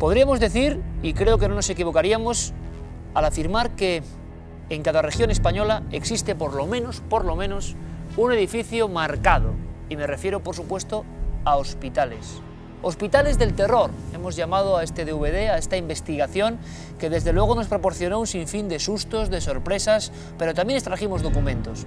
Podríamos decir, y creo que no nos equivocaríamos, al afirmar que en cada región española existe por lo menos, un edificio marcado, y me refiero, por supuesto, a hospitales. Hospitales del terror, hemos llamado a este DVD, a esta investigación, que desde luego nos proporcionó un sinfín de sustos, de sorpresas, pero también extrajimos documentos.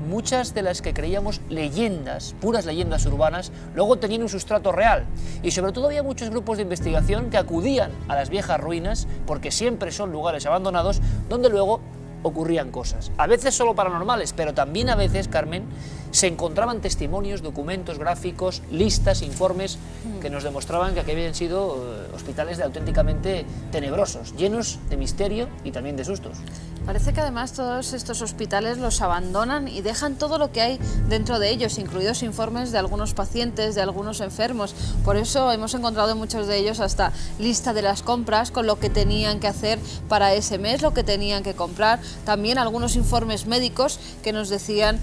Muchas de las que creíamos leyendas, puras leyendas urbanas, luego tenían un sustrato real. Y sobre todo había muchos grupos de investigación que acudían a las viejas ruinas, porque siempre son lugares abandonados, donde luego ocurrían cosas. A veces solo paranormales, pero también a veces, Carmen, se encontraban testimonios, documentos gráficos, listas, informes que nos demostraban que aquí habían sido hospitales de auténticamente tenebrosos, llenos de misterio y también de sustos. Parece que además todos estos hospitales los abandonan y dejan todo lo que hay dentro de ellos, incluidos informes de algunos pacientes, de algunos enfermos. Por eso hemos encontrado en muchos de ellos hasta lista de las compras con lo que tenían que hacer para ese mes, lo que tenían que comprar. También algunos informes médicos que nos decían,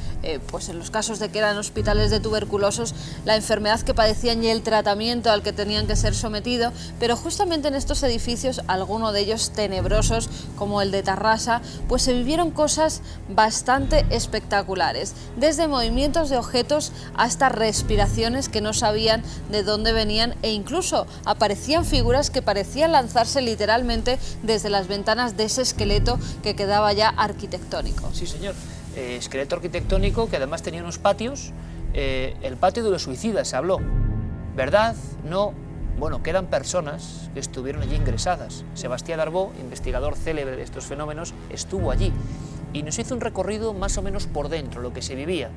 pues en los casos de que eran hospitales de tuberculosos, la enfermedad que padecían y el tratamiento al que tenían que ser sometidos. Pero justamente en estos edificios, algunos de ellos tenebrosos, como el de Tarrasa, pues se vivieron cosas bastante espectaculares, desde movimientos de objetos hasta respiraciones que no sabían de dónde venían, e incluso aparecían figuras que parecían lanzarse literalmente desde las ventanas de ese esqueleto que quedaba ya arquitectónico. Sí, señor, esqueleto arquitectónico que además tenía unos patios, el patio de los suicidas se habló, ¿verdad? No. Bueno, quedan personas que estuvieron allí ingresadas. Sebastián Arbó, investigador célebre de estos fenómenos, estuvo allí y nos hizo un recorrido más o menos por dentro, lo que se vivía.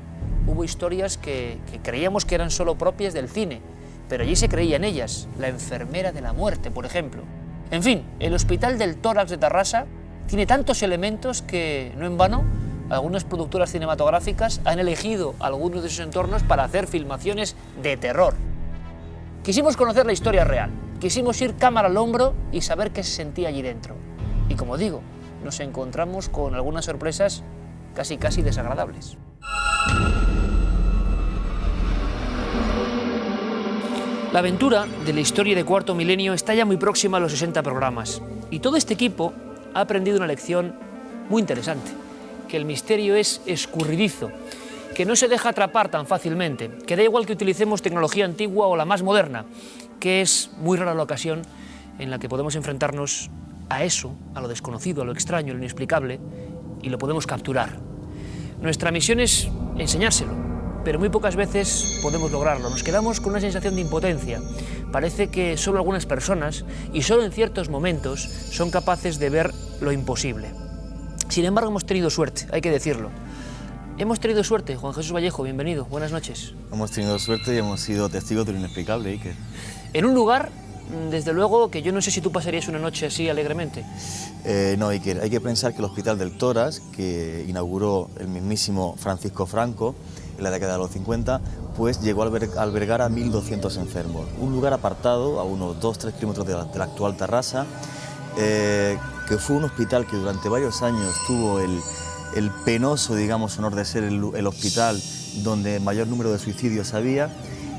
Hubo historias que creíamos que eran solo propias del cine, pero allí se creía en ellas. La enfermera de la muerte, por ejemplo. En fin, el Hospital del Tórax de Tarrasa tiene tantos elementos que, no en vano, algunas productoras cinematográficas han elegido algunos de sus entornos para hacer filmaciones de terror. Quisimos conocer la historia real, quisimos ir cámara al hombro y saber qué se sentía allí dentro. Y como digo, nos encontramos con algunas sorpresas casi desagradables. La aventura de la historia de Cuarto Milenio está ya muy próxima a los 60 programas. Y todo este equipo ha aprendido una lección muy interesante, que el misterio es escurridizo, que no se deja atrapar tan fácilmente, que da igual que utilicemos tecnología antigua o la más moderna, que es muy rara la ocasión en la que podemos enfrentarnos a eso, a lo desconocido, a lo extraño, a lo inexplicable, y lo podemos capturar. Nuestra misión es enseñárselo, pero muy pocas veces podemos lograrlo. Nos quedamos con una sensación de impotencia. Parece que solo algunas personas, y solo en ciertos momentos, son capaces de ver lo imposible. Sin embargo, hemos tenido suerte, hay que decirlo. Hemos tenido suerte. Juan Jesús Vallejo, bienvenido, buenas noches. Hemos tenido suerte y hemos sido testigos de lo inexplicable, Iker. En un lugar, desde luego, que yo no sé si tú pasarías una noche así alegremente. No, Iker, hay que pensar que el Hospital del Tórax, que inauguró el mismísimo Francisco Franco en la década de los 50, pues llegó a albergar a 1.200 enfermos. Un lugar apartado, a unos 2-3 kilómetros de la actual Tarrasa, que fue un hospital que durante varios años tuvo el penoso, digamos, honor de ser el hospital donde mayor número de suicidios había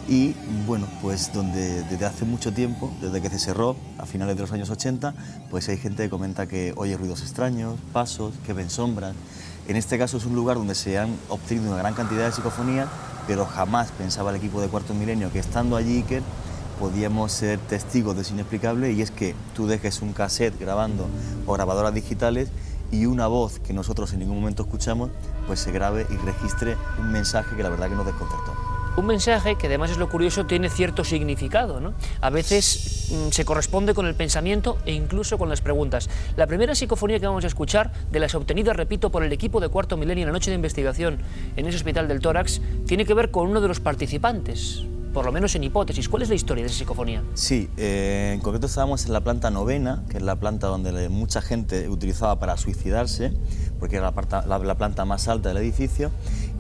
y, bueno, pues donde desde hace mucho tiempo, desde que se cerró a finales de los años 80, pues hay gente que comenta que oye ruidos extraños, pasos, que ven sombras. En este caso es un lugar donde se han obtenido una gran cantidad de psicofonías, pero jamás pensaba el equipo de Cuarto Milenio que estando allí, Iker, podíamos ser testigos de eso inexplicable, y es que tú dejes un cassette grabando o grabadoras digitales y una voz que nosotros en ningún momento escuchamos, pues se grabe y registre un mensaje que la verdad que nos desconcertó. Un mensaje que además es lo curioso, tiene cierto significado, ¿no? A veces se corresponde con el pensamiento e incluso con las preguntas. La primera psicofonía que vamos a escuchar, de las obtenidas, repito, por el equipo de Cuarto Milenio en la noche de investigación en ese Hospital del Tórax, tiene que ver con uno de los participantes, por lo menos en hipótesis. ¿Cuál es la historia de esa psicofonía? Sí, en concreto estábamos en la planta 9ª, que es la planta donde mucha gente utilizaba para suicidarse, porque era la planta más alta del edificio,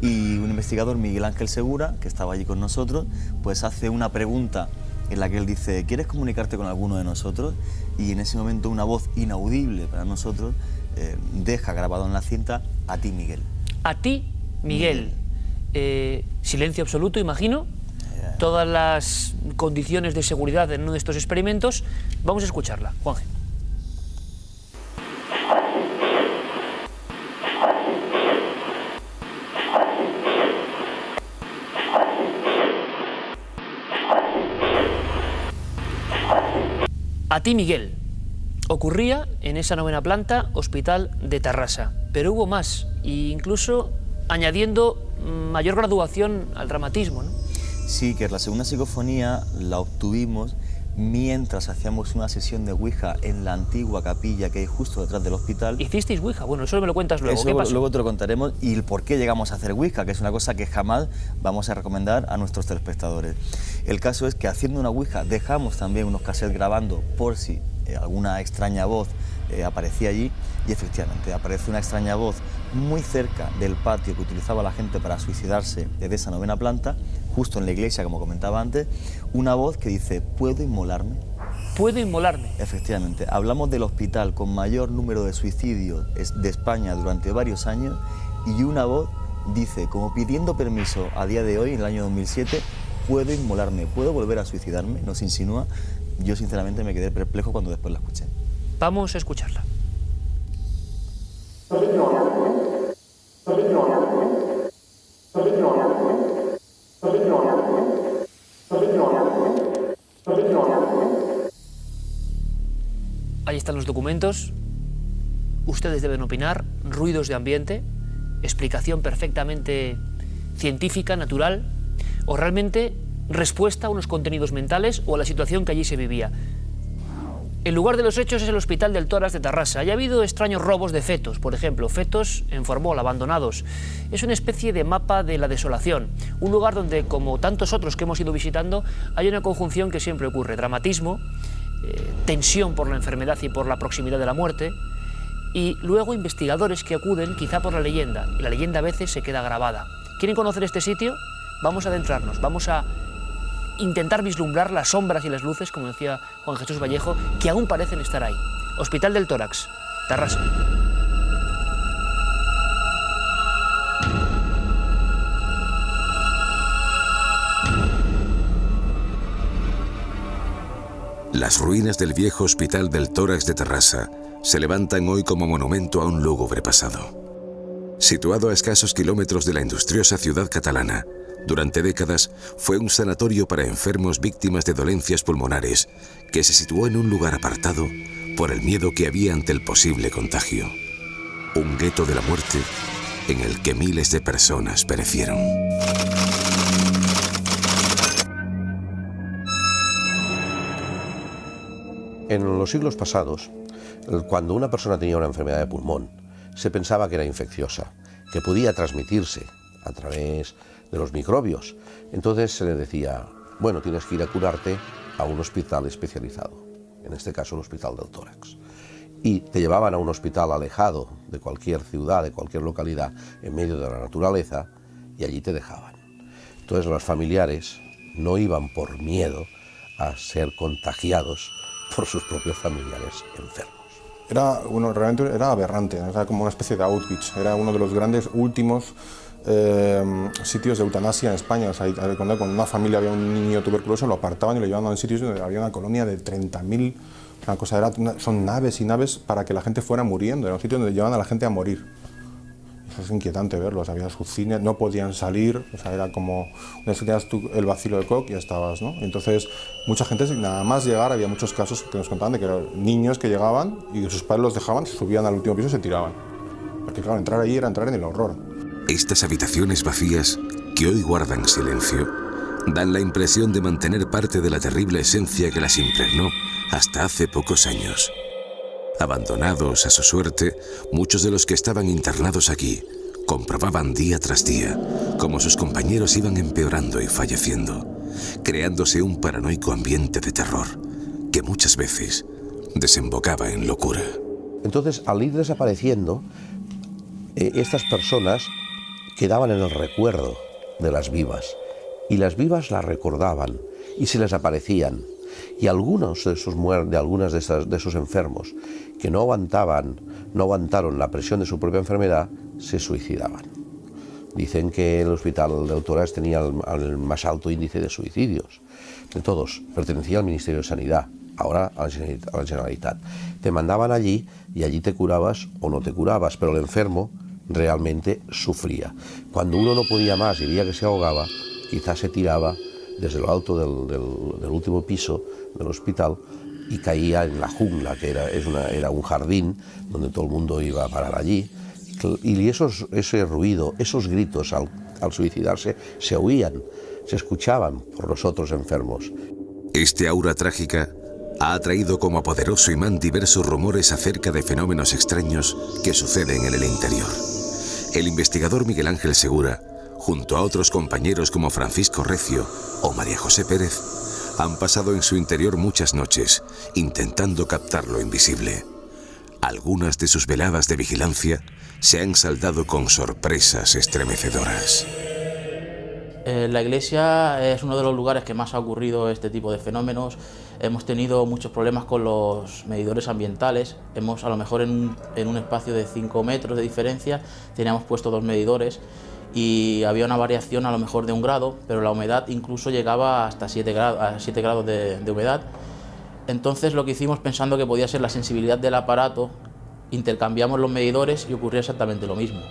y un investigador, Miguel Ángel Segura, que estaba allí con nosotros, pues hace una pregunta en la que él dice: ¿quieres comunicarte con alguno de nosotros? Y en ese momento una voz inaudible para nosotros deja grabado en la cinta: a ti, Miguel. A ti, Miguel. Silencio absoluto, imagino. todas las condiciones de seguridad en uno de estos experimentos. Vamos a escucharla, Juanje. A ti, Miguel. Ocurría en esa 9ª planta, Hospital de Tarrasa, pero hubo más, e incluso añadiendo mayor graduación al dramatismo, ¿no? Sí, que la segunda psicofonía la obtuvimos mientras hacíamos una sesión de Ouija en la antigua capilla que hay justo detrás del hospital. ¿Hicisteis Ouija? Bueno, eso me lo cuentas luego. Eso ¿Qué pasó? Luego te lo contaremos, y el por qué llegamos a hacer Ouija, que es una cosa que jamás vamos a recomendar a nuestros telespectadores. El caso es que haciendo una Ouija dejamos también unos cassettes grabando por si alguna extraña voz aparecía allí, y efectivamente aparece una extraña voz muy cerca del patio que utilizaba la gente para suicidarse desde esa 9ª planta, justo en la iglesia, como comentaba antes, una voz que dice: ¿puedo inmolarme? ¿Puedo inmolarme? Efectivamente, hablamos del hospital con mayor número de suicidios de España durante varios años, y una voz dice, como pidiendo permiso a día de hoy, en el año 2007, ¿puedo inmolarme? ¿Puedo volver a suicidarme? Nos insinúa. Yo sinceramente me quedé perplejo cuando después la escuché. Vamos a escucharla. Ahí están los documentos. Ustedes deben opinar. Ruidos de ambiente, explicación perfectamente científica, natural, o realmente respuesta a unos contenidos mentales o a la situación que allí se vivía. El lugar de los hechos es el Hospital del Tórax de Tarrasa. Ha habido extraños robos de fetos, por ejemplo, fetos en formol, abandonados. Es una especie de mapa de la desolación, un lugar donde, como tantos otros que hemos ido visitando, hay una conjunción que siempre ocurre: dramatismo, tensión por la enfermedad y por la proximidad de la muerte, y luego investigadores que acuden quizá por la leyenda, y la leyenda a veces se queda grabada. ¿Quieren conocer este sitio? Vamos a adentrarnos, vamos a intentar vislumbrar las sombras y las luces, como decía Juan Jesús Vallejo, que aún parecen estar ahí. Hospital del Tórax, Tarrasa. Las ruinas del viejo Hospital del Tórax de Tarrasa se levantan hoy como monumento a un lúgubre pasado. Situado a escasos kilómetros de la industriosa ciudad catalana, durante décadas fue un sanatorio para enfermos víctimas de dolencias pulmonares que se situó en un lugar apartado por el miedo que había ante el posible contagio. Un gueto de la muerte en el que miles de personas perecieron. En los siglos pasados, cuando una persona tenía una enfermedad de pulmón, se pensaba que era infecciosa, que podía transmitirse a través de los microbios. Entonces se le decía, bueno, tienes que ir a curarte a un hospital especializado, en este caso el Hospital del Tórax. Y te llevaban a un hospital alejado de cualquier ciudad, de cualquier localidad, en medio de la naturaleza, y allí te dejaban. Entonces los familiares no iban por miedo a ser contagiados por sus propios familiares enfermos. Realmente era aberrante, era como una especie de Auschwitz, era uno de los grandes últimos sitios de eutanasia en España. O sea, cuando una familia había un niño tuberculoso, lo apartaban y lo llevaban a un sitio donde había una colonia de 30.000, una cosa, son naves y naves para que la gente fuera muriendo, era un sitio donde llevaban a la gente a morir. Eso es inquietante verlo, o sea, había sus cines, no podían salir, o sea, era como, una vez que tenías tú el bacilo de Koch, ya estabas, ¿no? Entonces, mucha gente, nada más llegar, había muchos casos que nos contaban de que eran niños que llegaban y sus padres los dejaban, se subían al último piso y se tiraban. Porque claro, entrar allí era entrar en el horror. Estas habitaciones vacías, que hoy guardan silencio, dan la impresión de mantener parte de la terrible esencia que las impregnó hasta hace pocos años. Abandonados a su suerte, muchos de los que estaban internados aquí comprobaban día tras día cómo sus compañeros iban empeorando y falleciendo, creándose un paranoico ambiente de terror que muchas veces desembocaba en locura. Entonces, al ir desapareciendo, estas personas quedaban en el recuerdo de las vivas, y las vivas las recordaban y se les aparecían. Y algunos de esos enfermos que no aguantaron la presión de su propia enfermedad, se suicidaban. Dicen que el Hospital del Tórax tenía el más alto índice de suicidios de todos. Pertenecía al Ministerio de Sanidad, ahora a la Generalitat. Te mandaban allí y allí te curabas o no te curabas, pero el enfermo realmente sufría. Cuando uno no podía más y veía que se ahogaba, quizás se tiraba desde lo alto del último piso del hospital y caía en la jungla, que era un jardín donde todo el mundo iba a parar allí. Y ese ruido, esos gritos al suicidarse, se oían, se escuchaban por los otros enfermos. Este aura trágica ha atraído como poderoso imán diversos rumores acerca de fenómenos extraños que suceden en el interior. El investigador Miguel Ángel Segura, junto a otros compañeros como Francisco Recio o María José Pérez, han pasado en su interior muchas noches intentando captar lo invisible. Algunas de sus veladas de vigilancia se han saldado con sorpresas estremecedoras. La iglesia es uno de los lugares que más ha ocurrido este tipo de fenómenos. Hemos tenido muchos problemas con los medidores ambientales. A lo mejor en un espacio de 5 metros de diferencia teníamos puesto 2 medidores y había una variación a lo mejor de 1 grado, pero la humedad incluso llegaba hasta 7 grados de humedad. Entonces lo que hicimos, pensando que podía ser la sensibilidad del aparato, intercambiamos los medidores y ocurría exactamente lo mismo.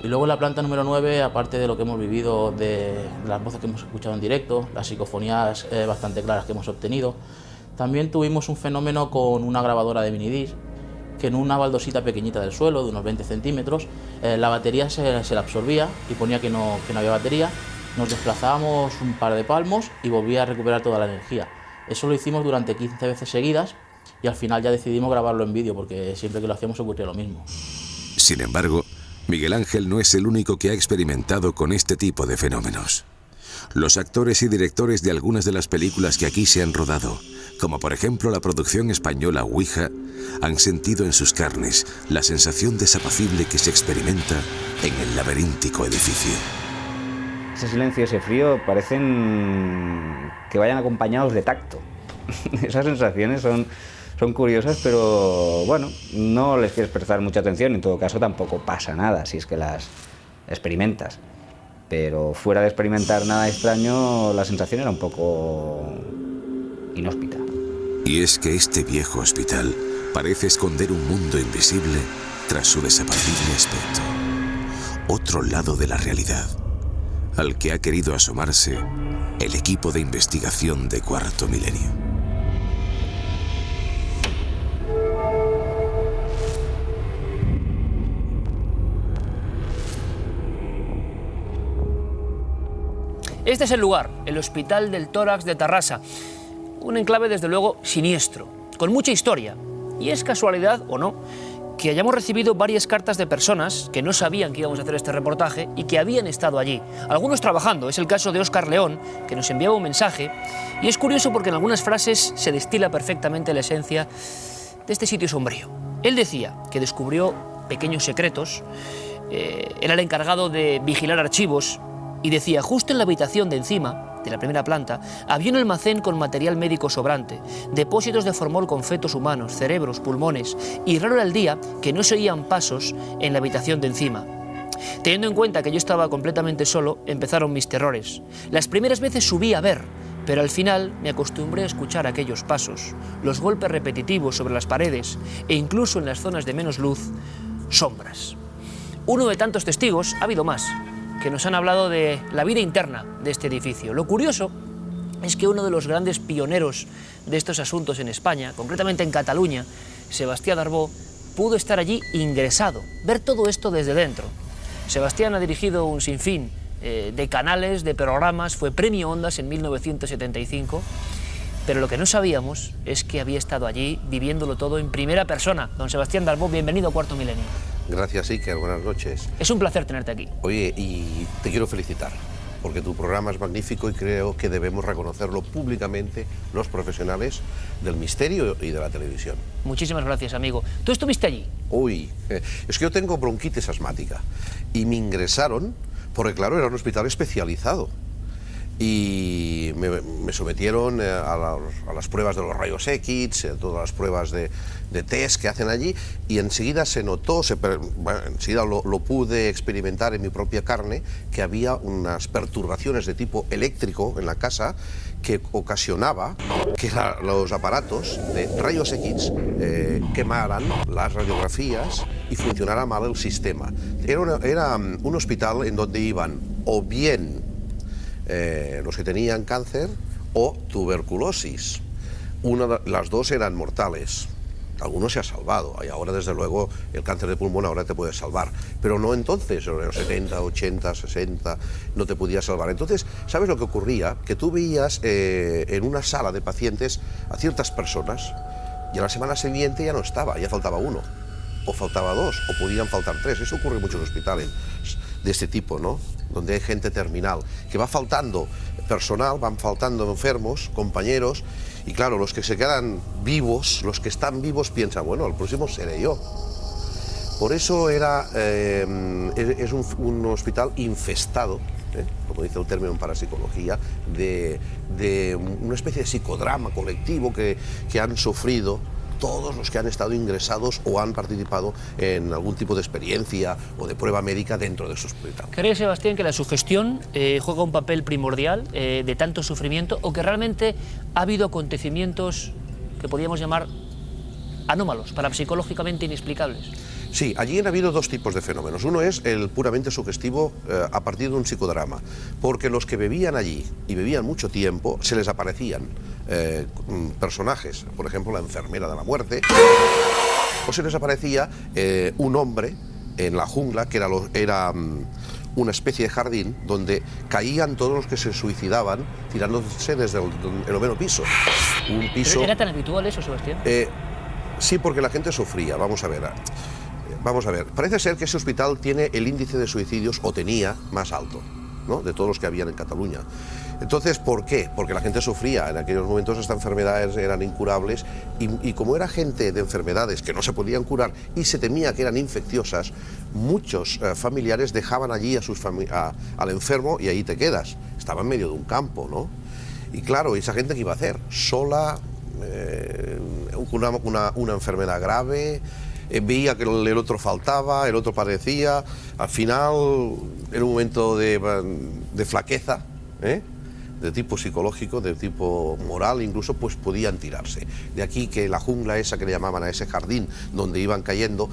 Y luego en la planta número 9, aparte de lo que hemos vivido, de las voces que hemos escuchado en directo, las psicofonías bastante claras que hemos obtenido, también tuvimos un fenómeno con una grabadora de minidisc, que en una baldosita pequeñita del suelo, de unos 20 centímetros, la batería se la absorbía y ponía que no había batería. Nos desplazábamos un par de palmos y volvía a recuperar toda la energía. Eso lo hicimos durante 15 veces seguidas y al final ya decidimos grabarlo en vídeo, porque siempre que lo hacíamos ocurría lo mismo. Sin embargo, Miguel Ángel no es el único que ha experimentado con este tipo de fenómenos. Los actores y directores de algunas de las películas que aquí se han rodado, como por ejemplo la producción española Ouija, han sentido en sus carnes la sensación desapacible que se experimenta en el laberíntico edificio. Ese silencio, ese frío, parecen que vayan acompañados de tacto. Esas sensaciones son curiosas, pero bueno, no les quieres prestar mucha atención. En todo caso, tampoco pasa nada si es que las experimentas. Pero fuera de experimentar nada extraño, la sensación era un poco inhóspita. Y es que este viejo hospital parece esconder un mundo invisible tras su desapacible aspecto. Otro lado de la realidad, al que ha querido asomarse el equipo de investigación de Cuarto Milenio. Este es el lugar, el Hospital del Tórax de Tarrasa. Un enclave, desde luego, siniestro, con mucha historia. Y es casualidad, o no, que hayamos recibido varias cartas de personas que no sabían que íbamos a hacer este reportaje y que habían estado allí. Algunos trabajando. Es el caso de Óscar León, que nos enviaba un mensaje. Y es curioso porque en algunas frases se destila perfectamente la esencia de este sitio sombrío. Él decía que descubrió pequeños secretos. Era el encargado de vigilar archivos. Y decía, justo en la habitación de encima, de la primera planta, había un almacén con material médico sobrante, depósitos de formol con fetos humanos, cerebros, pulmones, y raro era el día que no se oían pasos en la habitación de encima. Teniendo en cuenta que yo estaba completamente solo, empezaron mis terrores. Las primeras veces subí a ver, pero al final me acostumbré a escuchar aquellos pasos, los golpes repetitivos sobre las paredes e incluso en las zonas de menos luz, sombras. Uno de tantos testigos, ha habido más, que nos han hablado de la vida interna de este edificio. Lo curioso es que uno de los grandes pioneros de estos asuntos en España, concretamente en Cataluña, Sebastián Darbó, pudo estar allí ingresado, ver todo esto desde dentro. Sebastián ha dirigido un sinfín de canales, de programas, fue premio Ondas en 1975, pero lo que no sabíamos es que había estado allí viviéndolo todo en primera persona. Don Sebastián Darbó, bienvenido a Cuarto Milenio. Gracias, Iker. Buenas noches. Es un placer tenerte aquí. Oye, y te quiero felicitar, porque tu programa es magnífico y creo que debemos reconocerlo públicamente los profesionales del misterio y de la televisión. Muchísimas gracias, amigo. ¿Tú estuviste allí? Uy, es que yo tengo bronquitis asmática y me ingresaron porque, claro, era un hospital especializado. y me sometieron a las pruebas de los rayos X, a todas las pruebas de test que hacen allí, y enseguida se notó, enseguida lo pude experimentar en mi propia carne, que había unas perturbaciones de tipo eléctrico en la casa que ocasionaba que los aparatos de rayos X quemaran las radiografías y funcionara mal el sistema. Era un hospital en donde iban o bien los que tenían cáncer o tuberculosis. Las dos eran mortales. Algunos se ha salvado, y ahora desde luego el cáncer de pulmón ahora te puede salvar, pero no entonces, en los 70, 80, 60, no te podía salvar. Entonces, ¿sabes lo que ocurría? Que tú veías en una sala de pacientes a ciertas personas y a la semana siguiente ya no estaba, ya faltaba uno, o faltaba dos, o podían faltar tres. Eso ocurre en muchos hospitales de este tipo, ¿no? Donde hay gente terminal, que va faltando personal, van faltando enfermos, compañeros, y claro, los que se quedan vivos, los que están vivos piensan, bueno, el próximo seré yo. Por eso es un hospital infestado, como dice el término en parapsicología, de una especie de psicodrama colectivo que han sufrido todos los que han estado ingresados o han participado en algún tipo de experiencia o de prueba médica dentro de su hospital. ¿Cree, Sebastián, que la sugestión juega un papel primordial de tanto sufrimiento, o que realmente ha habido acontecimientos que podríamos llamar anómalos, parapsicológicamente inexplicables? Sí, allí han habido dos tipos de fenómenos. Uno es el puramente sugestivo a partir de un psicodrama, porque los que bebían allí, y bebían mucho tiempo, se les aparecían personajes, por ejemplo la enfermera de la muerte, o se les aparecía un hombre en la jungla, que era una especie de jardín donde caían todos los que se suicidaban tirándose desde el 9º piso. Un piso. ¿Era tan habitual eso, Sebastián? Sí, porque la gente sufría. Vamos a ver, parece ser que ese hospital tiene el índice de suicidios, o tenía, más alto, ¿no?, de todos los que habían en Cataluña. Entonces, ¿por qué? Porque la gente sufría. En aquellos momentos estas enfermedades eran incurables, y como era gente de enfermedades que no se podían curar y se temía que eran infecciosas, muchos familiares dejaban allí al enfermo, y ahí te quedas. Estaba en medio de un campo, ¿no? Y claro, ¿esa gente qué iba a hacer? Sola, una enfermedad grave. Veía que el otro faltaba, el otro padecía. Al final, en un momento de flaqueza, de tipo psicológico, de tipo moral incluso, pues podían tirarse. De aquí que la jungla esa que le llamaban a ese jardín donde iban cayendo,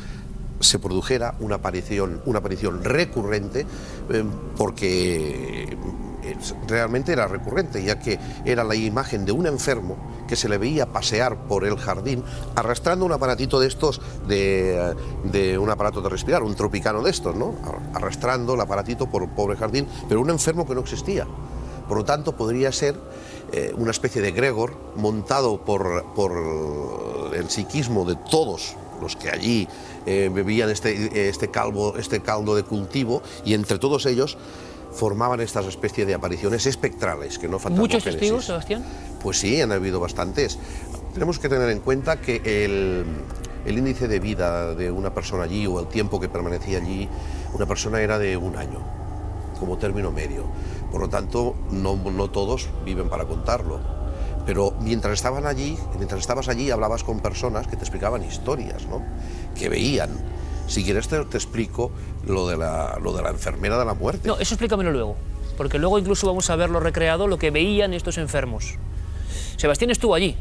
se produjera una aparición recurrente, porque realmente era recurrente, ya que era la imagen de un enfermo que se le veía pasear por el jardín arrastrando un aparatito de estos, de un aparato de respirar, un tropicano de estos, ¿no?, arrastrando el aparatito por el pobre jardín, pero un enfermo que no existía. Por lo tanto, podría ser una especie de egregor montado por el psiquismo de todos los que allí bebían este caldo de cultivo, y entre todos ellos formaban estas especies de apariciones espectrales, que no fantasmogénesis. ¿Muchos testigos, Sebastián? Pues sí, han habido bastantes. Tenemos que tener en cuenta que el índice de vida de una persona allí, o el tiempo que permanecía allí, una persona era de 1 año, como término medio. Por lo tanto, no todos viven para contarlo. Pero mientras estabas allí, hablabas con personas que te explicaban historias, ¿no?, que veían. Si quieres te explico lo de la enfermera de la muerte. No, eso explícamelo luego, porque luego incluso vamos a verlo recreado, lo que veían estos enfermos. Sebastián estuvo allí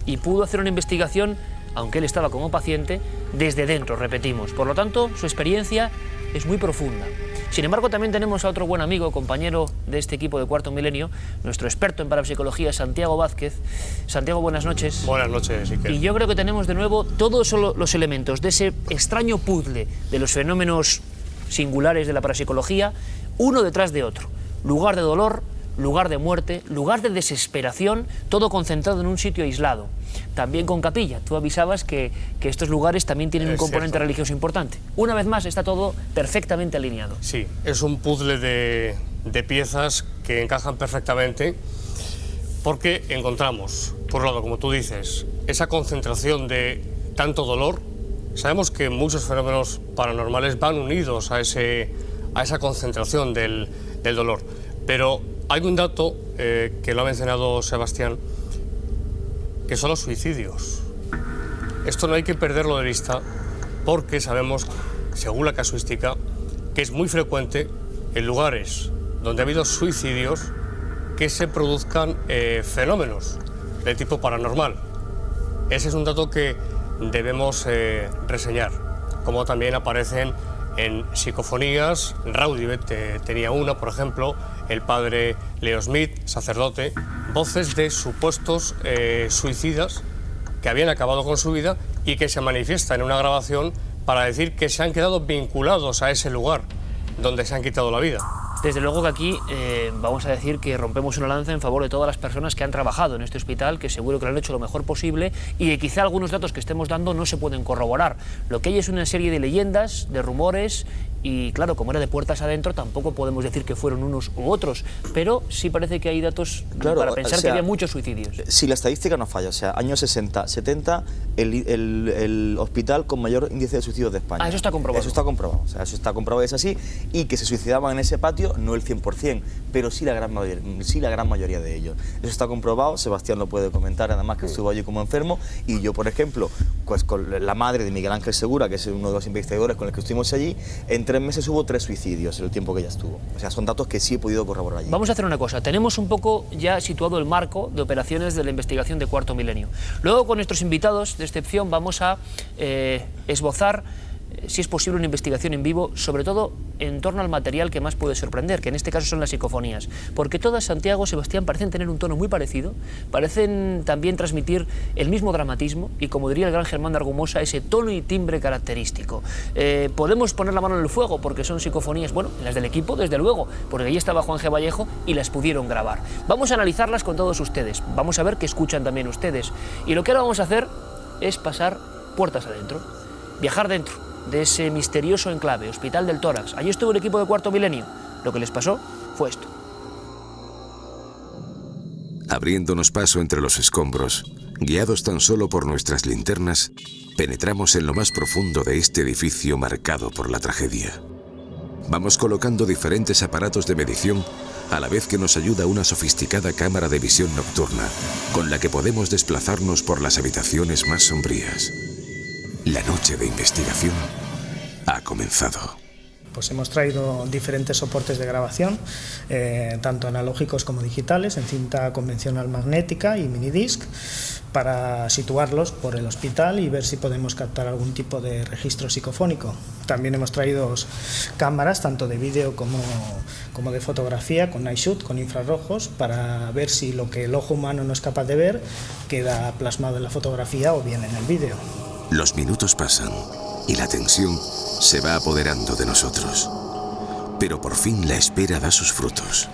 y pudo hacer una investigación, aunque él estaba como paciente, desde dentro, repetimos. Por lo tanto, su experiencia es muy profunda. Sin embargo, también tenemos a otro buen amigo, compañero de este equipo de Cuarto Milenio, nuestro experto en parapsicología, Santiago Vázquez. Santiago, buenas noches. Buenas noches, Iker. Y yo creo que tenemos de nuevo todos los elementos de ese extraño puzzle de los fenómenos singulares de la parapsicología, uno detrás de otro. Lugar de dolor, lugar de muerte, lugar de desesperación, todo concentrado en un sitio aislado. También con capilla. Tú avisabas que estos lugares también tienen un componente religioso importante. Una vez más, está todo perfectamente alineado. Sí, es un puzzle de piezas que encajan perfectamente, porque encontramos, por un lado, como tú dices, esa concentración de tanto dolor. Sabemos que muchos fenómenos paranormales van unidos a esa concentración del dolor, pero Hay un dato que lo ha mencionado Sebastián, que son los suicidios. Esto no hay que perderlo de vista porque sabemos, según la casuística, que es muy frecuente en lugares donde ha habido suicidios que se produzcan fenómenos de tipo paranormal. Ese es un dato que debemos reseñar, como también aparecen en psicofonías. Raudibet tenía una, por ejemplo, el padre Leo Smith, sacerdote, voces de supuestos suicidas que habían acabado con su vida y que se manifiestan en una grabación para decir que se han quedado vinculados a ese lugar donde se han quitado la vida. Desde luego que aquí vamos a decir que rompemos una lanza en favor de todas las personas que han trabajado en este hospital, que seguro que lo han hecho lo mejor posible y que quizá algunos datos que estemos dando no se pueden corroborar. Lo que hay es una serie de leyendas, de rumores y claro, como era de puertas adentro, tampoco podemos decir que fueron unos u otros, pero sí parece que hay datos para pensar que había muchos suicidios. Si la estadística no falla, o sea, años 60, 70, el hospital con mayor índice de suicidios de España. Ah, eso está comprobado. Eso está comprobado, o sea, eso está comprobado, es así, y que se suicidaban en ese patio, no el 100%, pero sí la gran mayoría de ellos. Eso está comprobado, Sebastián lo puede comentar, además que estuvo allí como enfermo, y yo, por ejemplo, pues con la madre de Miguel Ángel Segura, que es uno de los investigadores con el que estuvimos allí, en 3 meses hubo 3 suicidios en el tiempo que ella estuvo. O sea, son datos que sí he podido corroborar allí. Vamos a hacer una cosa, tenemos un poco ya situado el marco de operaciones de la investigación de Cuarto Milenio. Luego con nuestros invitados de excepción vamos a esbozar, si es posible, una investigación en vivo, sobre todo en torno al material que más puede sorprender, que en este caso son las psicofonías, porque todas, Santiago, Sebastián, parecen tener un tono muy parecido, parecen también transmitir el mismo dramatismo y, como diría el gran Germán de Argumosa, ese tono y timbre característico. Podemos poner la mano en el fuego porque son psicofonías, bueno, las del equipo, desde luego, porque allí estaba Juan G. Vallejo y las pudieron grabar. Vamos a analizarlas con todos ustedes, vamos a ver qué escuchan también ustedes, y lo que ahora vamos a hacer es pasar puertas adentro, viajar dentro de ese misterioso enclave, Hospital del Tórax. Allí estuvo el equipo de Cuarto Milenio. Lo que les pasó fue esto. Abriéndonos paso entre los escombros, guiados tan solo por nuestras linternas, penetramos en lo más profundo de este edificio marcado por la tragedia. Vamos colocando diferentes aparatos de medición a la vez que nos ayuda una sofisticada cámara de visión nocturna con la que podemos desplazarnos por las habitaciones más sombrías. La noche de investigación ha comenzado. Pues hemos traído diferentes soportes de grabación, tanto analógicos como digitales, en cinta convencional magnética y minidisc, para situarlos por el hospital y ver si podemos captar algún tipo de registro psicofónico. También hemos traído cámaras, tanto de vídeo como de fotografía, con night shoot, con infrarrojos, para ver si lo que el ojo humano no es capaz de ver queda plasmado en la fotografía o bien en el vídeo. Los minutos pasan y la tensión se va apoderando de nosotros. Pero por fin la espera da sus frutos.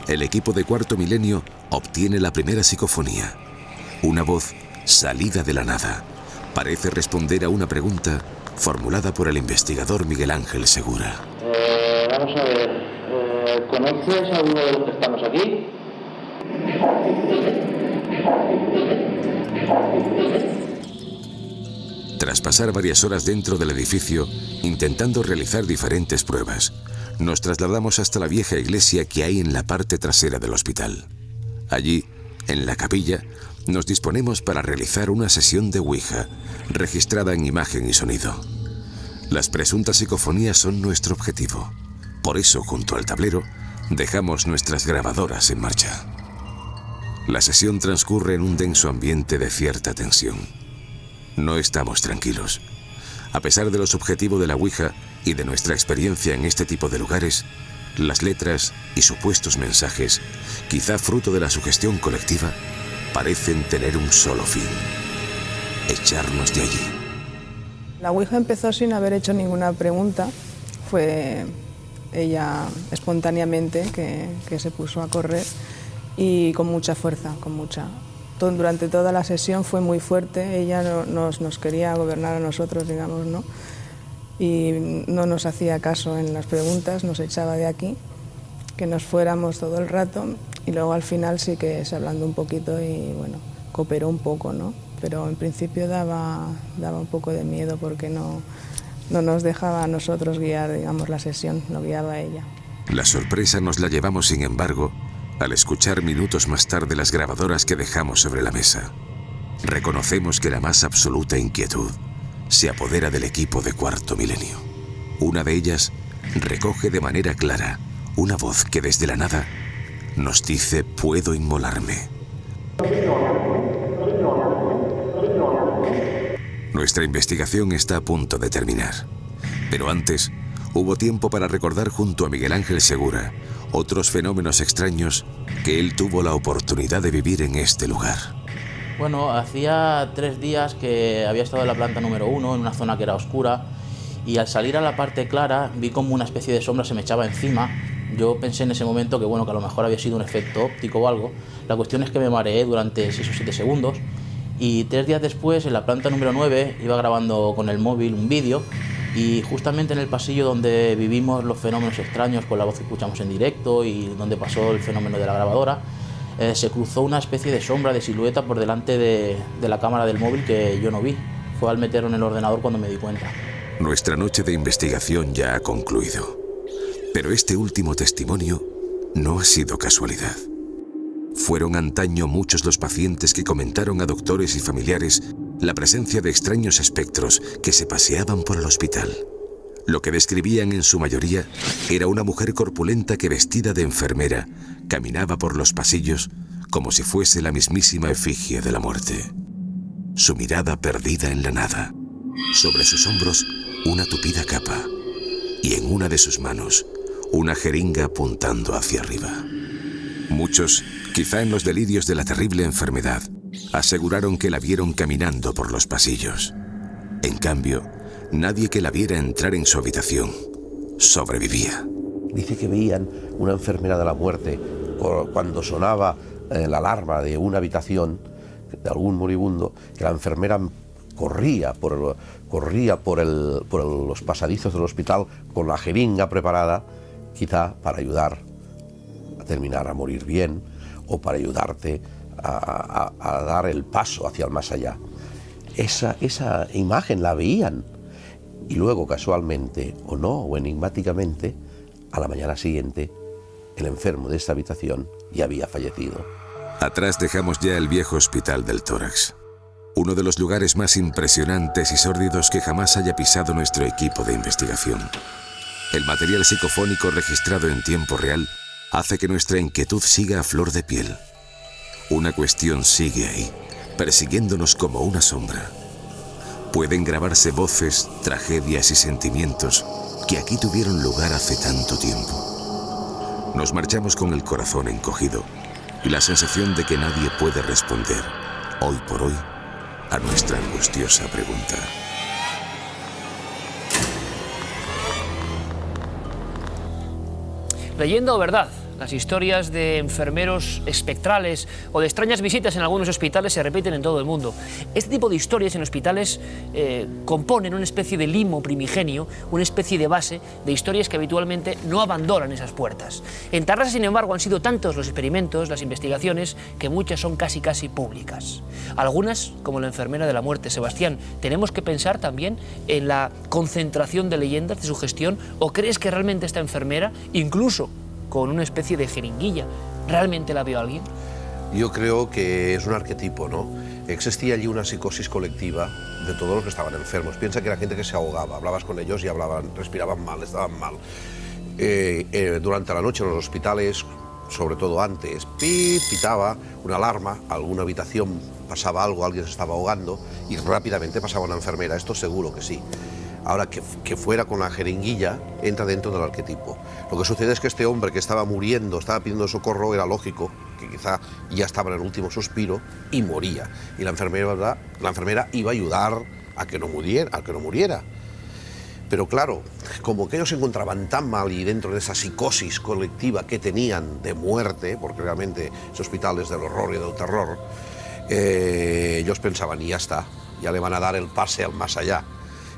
El equipo de Cuarto Milenio obtiene la primera psicofonía. Una voz salida de la nada. Parece responder a una pregunta formulada por el investigador Miguel Ángel Segura. Vamos a ver, ¿conoces a uno de los que estamos aquí? Tras pasar varias horas dentro del edificio, intentando realizar diferentes pruebas, nos trasladamos hasta la vieja iglesia que hay en la parte trasera del hospital. Allí, en la capilla, nos disponemos para realizar una sesión de Ouija, registrada en imagen y sonido. Las presuntas psicofonías son nuestro objetivo. Por eso, junto al tablero, dejamos nuestras grabadoras en marcha. La sesión transcurre en un denso ambiente de cierta tensión. No estamos tranquilos. A pesar de los objetivos de la Ouija y de nuestra experiencia en este tipo de lugares, las letras y supuestos mensajes, quizá fruto de la sugestión colectiva, parecen tener un solo fin: echarnos de allí. La Ouija empezó sin haber hecho ninguna pregunta. Fue ella espontáneamente que se puso a correr y con mucha fuerza, Durante toda la sesión fue muy fuerte, ella nos quería gobernar a nosotros, digamos, ¿no? Y no nos hacía caso en las preguntas, nos echaba de aquí, que nos fuéramos todo el rato, y luego al final sí que se ablandó un poquito y, bueno, cooperó un poco, ¿no? Pero en principio daba un poco de miedo porque no nos dejaba a nosotros guiar, digamos, la sesión, lo guiaba ella. La sorpresa nos la llevamos, sin embargo, Al escuchar minutos más tarde las grabadoras que dejamos sobre la mesa, reconocemos que la más absoluta inquietud se apodera del equipo de Cuarto Milenio. Una de ellas recoge de manera clara una voz que desde la nada nos dice: puedo inmolarme. Nuestra investigación está a punto de terminar, pero antes hubo tiempo para recordar junto a Miguel Ángel Segura otros fenómenos extraños que él tuvo la oportunidad de vivir en este lugar. Bueno, hacía 3 días que había estado en la planta número 1, en una zona que era oscura, y al salir a la parte clara vi como una especie de sombra se me echaba encima. Yo pensé en ese momento que, bueno, que a lo mejor había sido un efecto óptico o algo. La cuestión es que me mareé durante 6 o 7 segundos, y 3 días después, en la planta número 9, iba grabando con el móvil un vídeo, y justamente en el pasillo donde vivimos los fenómenos extraños con la voz que escuchamos en directo y donde pasó el fenómeno de la grabadora, se cruzó una especie de sombra, de silueta por delante de la cámara del móvil que yo no vi. Fue al meterlo en el ordenador cuando me di cuenta. Nuestra noche de investigación ya ha concluido, pero este último testimonio no ha sido casualidad. Fueron antaño muchos los pacientes que comentaron a doctores y familiares la presencia de extraños espectros que se paseaban por el hospital. Lo que describían en su mayoría era una mujer corpulenta que, vestida de enfermera, caminaba por los pasillos como si fuese la mismísima efigie de la muerte. Su mirada perdida en la nada, sobre sus hombros una tupida capa y en una de sus manos una jeringa apuntando hacia arriba. Muchos, quizá en los delirios de la terrible enfermedad, aseguraron que la vieron caminando por los pasillos. En cambio, nadie que la viera entrar en su habitación sobrevivía. Dice que veían una enfermera de la muerte cuando sonaba la alarma de una habitación de algún moribundo, que la enfermera corría por los pasadizos del hospital con la jeringa preparada, quizá para ayudar a terminar a morir bien o para ayudarte a dar el paso hacia el más allá. Esa imagen la veían, y luego casualmente, o no, o enigmáticamente, a la mañana siguiente, el enfermo de esta habitación ya había fallecido. Atrás dejamos ya el viejo hospital del tórax, uno de los lugares más impresionantes y sórdidos que jamás haya pisado nuestro equipo de investigación. El material psicofónico registrado en tiempo real hace que nuestra inquietud siga a flor de piel. Una cuestión sigue ahí, persiguiéndonos como una sombra. Pueden grabarse voces, tragedias y sentimientos que aquí tuvieron lugar hace tanto tiempo. Nos marchamos con el corazón encogido y la sensación de que nadie puede responder, hoy por hoy, a nuestra angustiosa pregunta. ¿Leyenda o verdad? Las historias de enfermeros espectrales o de extrañas visitas en algunos hospitales se repiten en todo el mundo. Este tipo de historias en hospitales componen una especie de limo primigenio, una especie de base de historias que habitualmente no abandonan esas puertas. En Tarrasa, sin embargo, han sido tantos los experimentos, las investigaciones, que muchas son casi públicas. Algunas, como la enfermera de la muerte. Sebastián, ¿tenemos que pensar también en la concentración de leyendas, de sugestión, o crees que realmente esta enfermera, incluso con una especie de jeringuilla, realmente la vio alguien? Yo creo que es un arquetipo, ¿no? Existía allí una psicosis colectiva de todos los que estaban enfermos. Piensa que era gente que se ahogaba, hablabas con ellos y respiraban mal, estaban mal. Durante la noche en los hospitales, sobre todo antes, pitaba una alarma, alguna habitación pasaba algo, alguien se estaba ahogando y rápidamente pasaba una enfermera, esto seguro que sí. Ahora, que fuera con la jeringuilla, entra dentro del arquetipo. Lo que sucede es que este hombre que estaba muriendo, estaba pidiendo socorro, era lógico, que quizá ya estaba en el último suspiro y moría. Y la enfermera iba a ayudar a que no muriera. Pero claro, como que ellos se encontraban tan mal y dentro de esa psicosis colectiva que tenían de muerte, porque realmente ese hospital es del horror y del terror, ellos pensaban, y ya está, ya le van a dar el pase al más allá.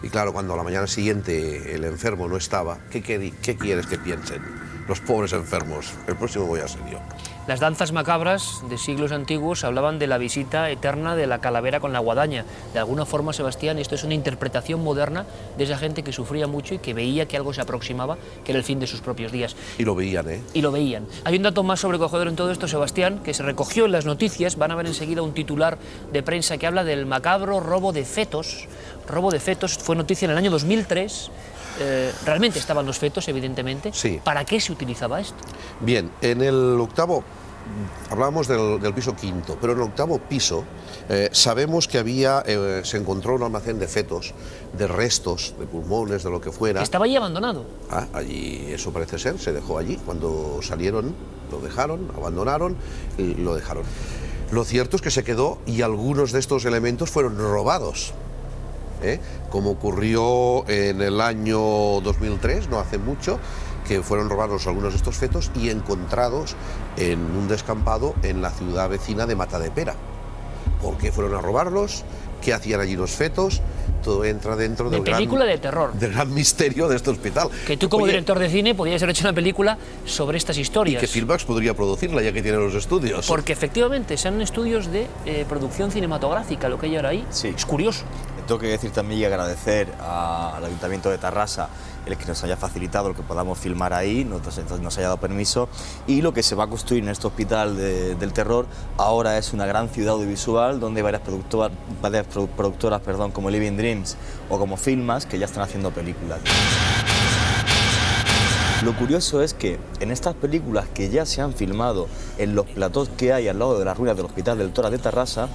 Y claro, cuando a la mañana siguiente el enfermo no estaba, ¿qué quieres que piensen los pobres enfermos? El próximo voy a ser yo. Las danzas macabras de siglos antiguos hablaban de la visita eterna de la calavera con la guadaña. De alguna forma, Sebastián, esto es una interpretación moderna de esa gente que sufría mucho y que veía que algo se aproximaba, que era el fin de sus propios días. Y lo veían, ¿eh? Y lo veían. Hay un dato más sobrecogedor en todo esto, Sebastián, que se recogió en las noticias. Van a ver enseguida un titular de prensa que habla del macabro robo de fetos. Robo de fetos, fue noticia en el año 2003. ¿Realmente estaban los fetos, evidentemente? Sí. ¿Para qué se utilizaba esto? Bien, en el octavo, hablábamos del piso quinto, pero en el octavo piso sabemos que se encontró un almacén de fetos, de restos, de pulmones, de lo que fuera. Estaba allí abandonado. Allí, eso parece ser, se dejó allí. Cuando salieron, lo dejaron, abandonaron y lo dejaron. Lo cierto es que se quedó y algunos de estos elementos fueron robados. Como ocurrió en el año 2003, no hace mucho, que fueron robados algunos de estos fetos y encontrados en un descampado en la ciudad vecina de Matadepera. ¿Por qué fueron a robarlos? ¿Qué hacían allí los fetos? Todo entra dentro del película de terror. Del gran misterio de este hospital. Que tú como director de cine podías haber hecho una película sobre estas historias. Y que Filmax podría producirla ya que tiene los estudios. Porque efectivamente sean estudios de producción cinematográfica lo que hay ahora ahí. Sí. Es curioso. Tengo que decir también y agradecer al Ayuntamiento de Tarrasa el que nos haya facilitado el que podamos filmar ahí, nos haya dado permiso, y lo que se va a construir en este hospital del terror ahora es una gran ciudad audiovisual donde hay varias productoras como Living Dreams o como Filmax que ya están haciendo películas. Lo curioso es que en estas películas que ya se han filmado en los platós que hay al lado de las ruinas del Hospital del Toras de Tarrasa,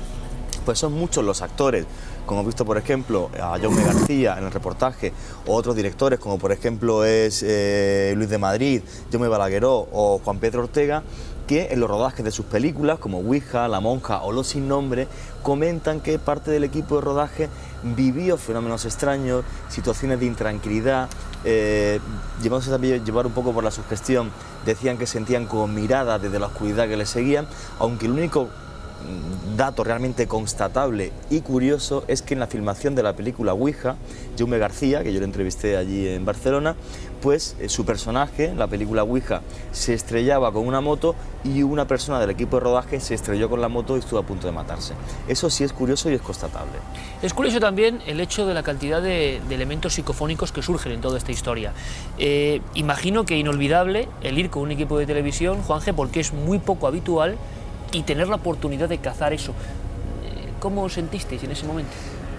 pues son muchos los actores, como he visto por ejemplo a Jaume García en el reportaje, o otros directores como por ejemplo es Luis de Madrid, Jaume Balagueró o Juan Pedro Ortega, que en los rodajes de sus películas como Ouija, La Monja o Los Sin Nombre comentan que parte del equipo de rodaje vivió fenómenos extraños, situaciones de intranquilidad, llevándose también llevar un poco por la sugestión, decían que sentían como miradas desde la oscuridad que les seguían, aunque el único dato realmente constatable y curioso es que en la filmación de la película Ouija, Jaume García, que yo lo entrevisté allí en Barcelona, pues su personaje en la película Ouija se estrellaba con una moto y una persona del equipo de rodaje se estrelló con la moto y estuvo a punto de matarse. Eso sí es curioso y es constatable. Es curioso también el hecho de la cantidad de elementos psicofónicos que surgen en toda esta historia. Imagino que inolvidable el ir con un equipo de televisión, Juanje, porque es muy poco habitual, y tener la oportunidad de cazar eso. ¿Cómo os sentisteis en ese momento?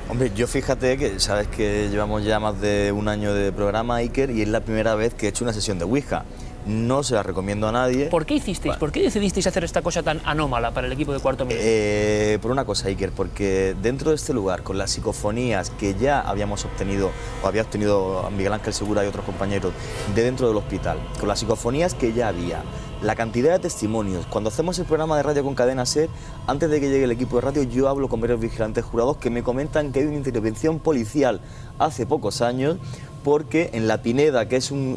Hombre, yo fíjate que sabes que llevamos ya más de un año de programa, Iker, y es la primera vez que he hecho una sesión de Ouija. No se la recomiendo a nadie. ¿Por qué hicisteis? ¿Por qué decidisteis hacer esta cosa tan anómala para el equipo de Cuarto Milenio? Por una cosa, Iker, porque dentro de este lugar, con las psicofonías que ya habíamos obtenido, o había obtenido Miguel Ángel Segura y otros compañeros de dentro del hospital, con las psicofonías que ya había, la cantidad de testimonios. Cuando hacemos el programa de radio con Cadena SER, antes de que llegue el equipo de radio, yo hablo con varios vigilantes jurados que me comentan que hay una intervención policial hace pocos años, porque en La Pineda, que es un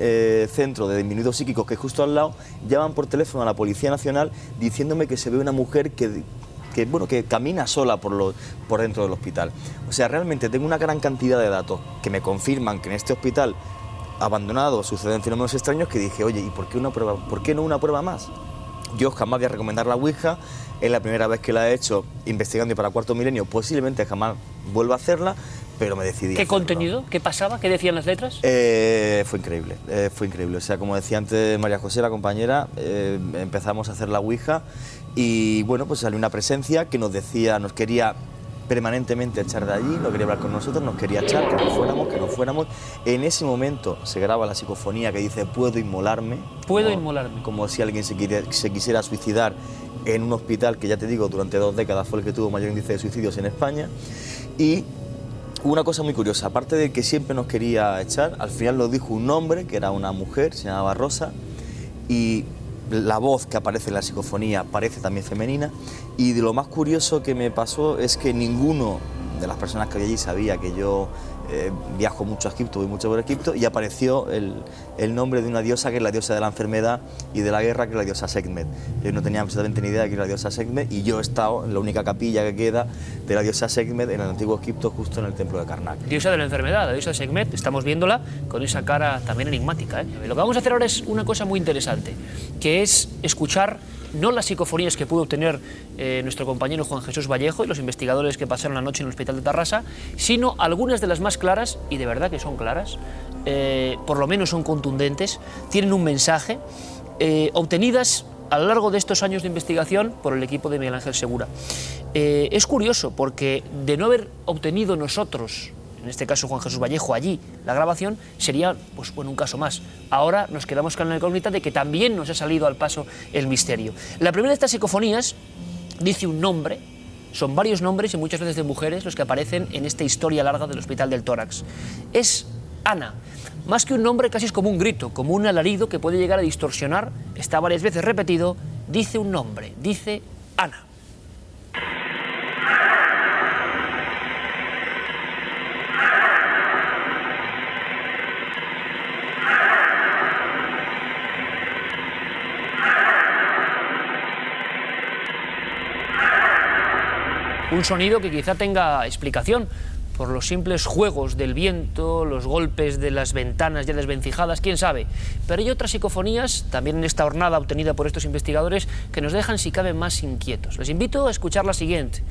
centro de disminuidos psíquicos que es justo al lado, llaman por teléfono a la Policía Nacional diciéndome que se ve una mujer que camina sola por dentro del hospital. O sea, realmente tengo una gran cantidad de datos que me confirman que en este hospital abandonado suceden fenómenos extraños, que dije, oye, ¿y por qué no una prueba más? Yo jamás voy a recomendar la Ouija, es la primera vez que la he hecho investigando y para Cuarto Milenio, posiblemente jamás vuelva a hacerla, pero me decidí. ¿Qué contenido? ¿Qué pasaba? ¿Qué decían las letras? Fue increíble. O sea, como decía antes María José, la compañera, empezamos a hacer la Ouija y bueno, pues salió una presencia que nos quería permanentemente echar de allí, no quería hablar con nosotros, nos quería echar, que no fuéramos. En ese momento se graba la psicofonía que dice puedo inmolarme. Como si alguien se quisiera suicidar en un hospital que, ya te digo, durante 2 décadas fue el que tuvo mayor índice de suicidios en España. Y una cosa muy curiosa, aparte de que siempre nos quería echar, al final nos dijo un nombre, que era una mujer, se llamaba Rosa, y la voz que aparece en la psicofonía parece también femenina, y de lo más curioso que me pasó es que ninguno de las personas que había allí sabía que yo viajo mucho a Egipto, voy mucho por Egipto, y apareció el nombre de una diosa que es la diosa de la enfermedad y de la guerra, que es la diosa Sekhmet. Yo no tenía absolutamente ni idea de que era la diosa Sekhmet, y yo he estado en la única capilla que queda de la diosa Sekhmet en el antiguo Egipto, justo en el templo de Karnak. Diosa de la enfermedad, la diosa Sekhmet, estamos viéndola con esa cara también enigmática, ¿eh? Lo que vamos a hacer ahora es una cosa muy interesante, que es escuchar no las psicofonías que pudo obtener nuestro compañero Juan Jesús Vallejo y los investigadores que pasaron la noche en el Hospital de Tarrasa, sino algunas de las más claras, y de verdad que son claras, por lo menos son contundentes, tienen un mensaje, obtenidas a lo largo de estos años de investigación por el equipo de Miguel Ángel Segura. Es curioso porque de no haber obtenido nosotros, en este caso Juan Jesús Vallejo, allí la grabación, sería pues, bueno, un caso más. Ahora nos quedamos con la incógnita de que también nos ha salido al paso el misterio. La primera de estas psicofonías dice un nombre, son varios nombres y muchas veces de mujeres los que aparecen en esta historia larga del Hospital del Tórax. Es Ana. Más que un nombre, casi es como un grito, como un alarido que puede llegar a distorsionar, está varias veces repetido, dice un nombre, dice Ana. Un sonido que quizá tenga explicación por los simples juegos del viento, los golpes de las ventanas ya desvencijadas, quién sabe. Pero hay otras psicofonías, también en esta jornada obtenida por estos investigadores, que nos dejan si cabe más inquietos. Les invito a escuchar la siguiente,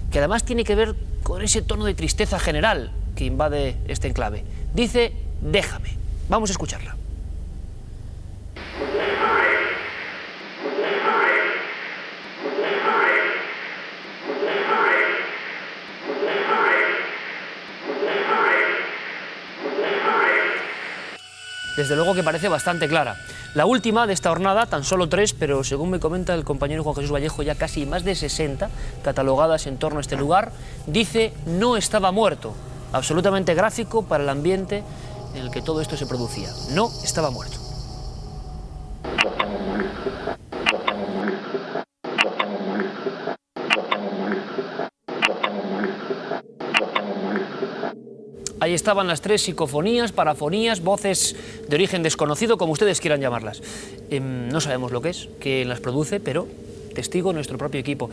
que además tiene que ver con ese tono de tristeza general que invade este enclave. Dice, déjame. Vamos a escucharla. Desde luego que parece bastante clara. La última de esta jornada, tan solo 3, pero según me comenta el compañero Juan Jesús Vallejo, ya casi más de 60 catalogadas en torno a este lugar, dice no estaba muerto. Absolutamente gráfico para el ambiente en el que todo esto se producía. No estaba muerto. Ahí estaban las 3 psicofonías, parafonías, voces de origen desconocido, como ustedes quieran llamarlas. No sabemos lo que es, quién las produce, pero testigo nuestro propio equipo.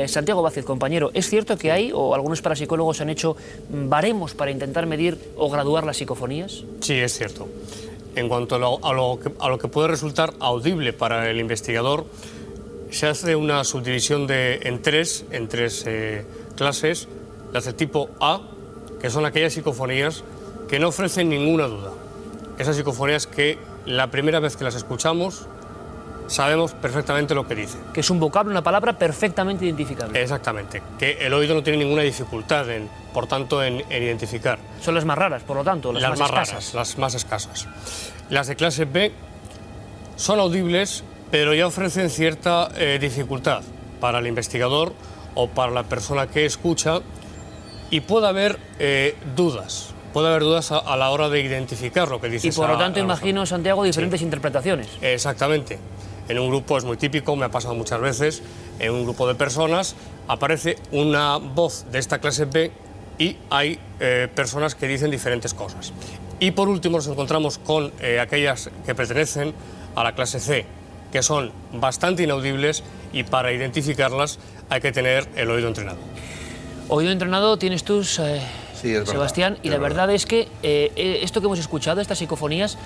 Santiago Vázquez, compañero, ¿es cierto que hay, o algunos parapsicólogos han hecho baremos para intentar medir o graduar las psicofonías? Sí, es cierto. En cuanto a lo que puede resultar audible para el investigador, se hace una subdivisión en tres clases, las de tipo A, que son aquellas psicofonías que no ofrecen ninguna duda. Esas psicofonías que la primera vez que las escuchamos sabemos perfectamente lo que dicen. Que es un vocablo, una palabra perfectamente identificable. Exactamente, que el oído no tiene ninguna dificultad, por tanto, en identificar. Son las más raras, por lo tanto, las más escasas. Raras, las más escasas. Las de clase B son audibles, pero ya ofrecen cierta dificultad para el investigador o para la persona que escucha, y puede haber dudas. Puede haber dudas a la hora de identificar lo que dice. Y por lo tanto, imagino, Santiago, diferentes interpretaciones. Exactamente. En un grupo es muy típico, me ha pasado muchas veces, en un grupo de personas aparece una voz de esta clase B y hay personas que dicen diferentes cosas. Y por último nos encontramos con aquellas que pertenecen a la clase C, que son bastante inaudibles y para identificarlas hay que tener el oído entrenado. Oído entrenado tienes tú, Sí, es Sebastián, verdad, y la verdad es que esto que hemos escuchado, estas psicofonías,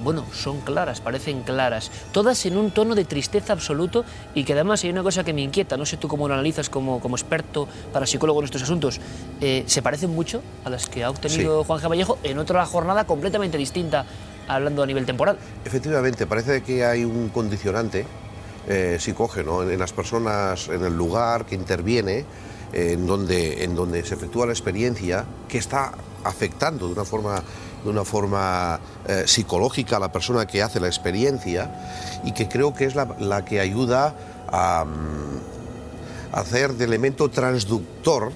bueno, son claras, parecen claras, todas en un tono de tristeza absoluto, y que además hay una cosa que me inquieta, no sé tú cómo lo analizas como experto parapsicólogo en estos asuntos, se parecen mucho a las que ha obtenido Juan G. Vallejo en otra jornada completamente distinta, hablando a nivel temporal. Efectivamente, parece que hay un condicionante psicógeno en las personas, en el lugar que interviene, en donde se efectúa la experiencia, que está afectando de una forma psicológica a la persona que hace la experiencia, y que creo que es la que ayuda a hacer de elemento transductor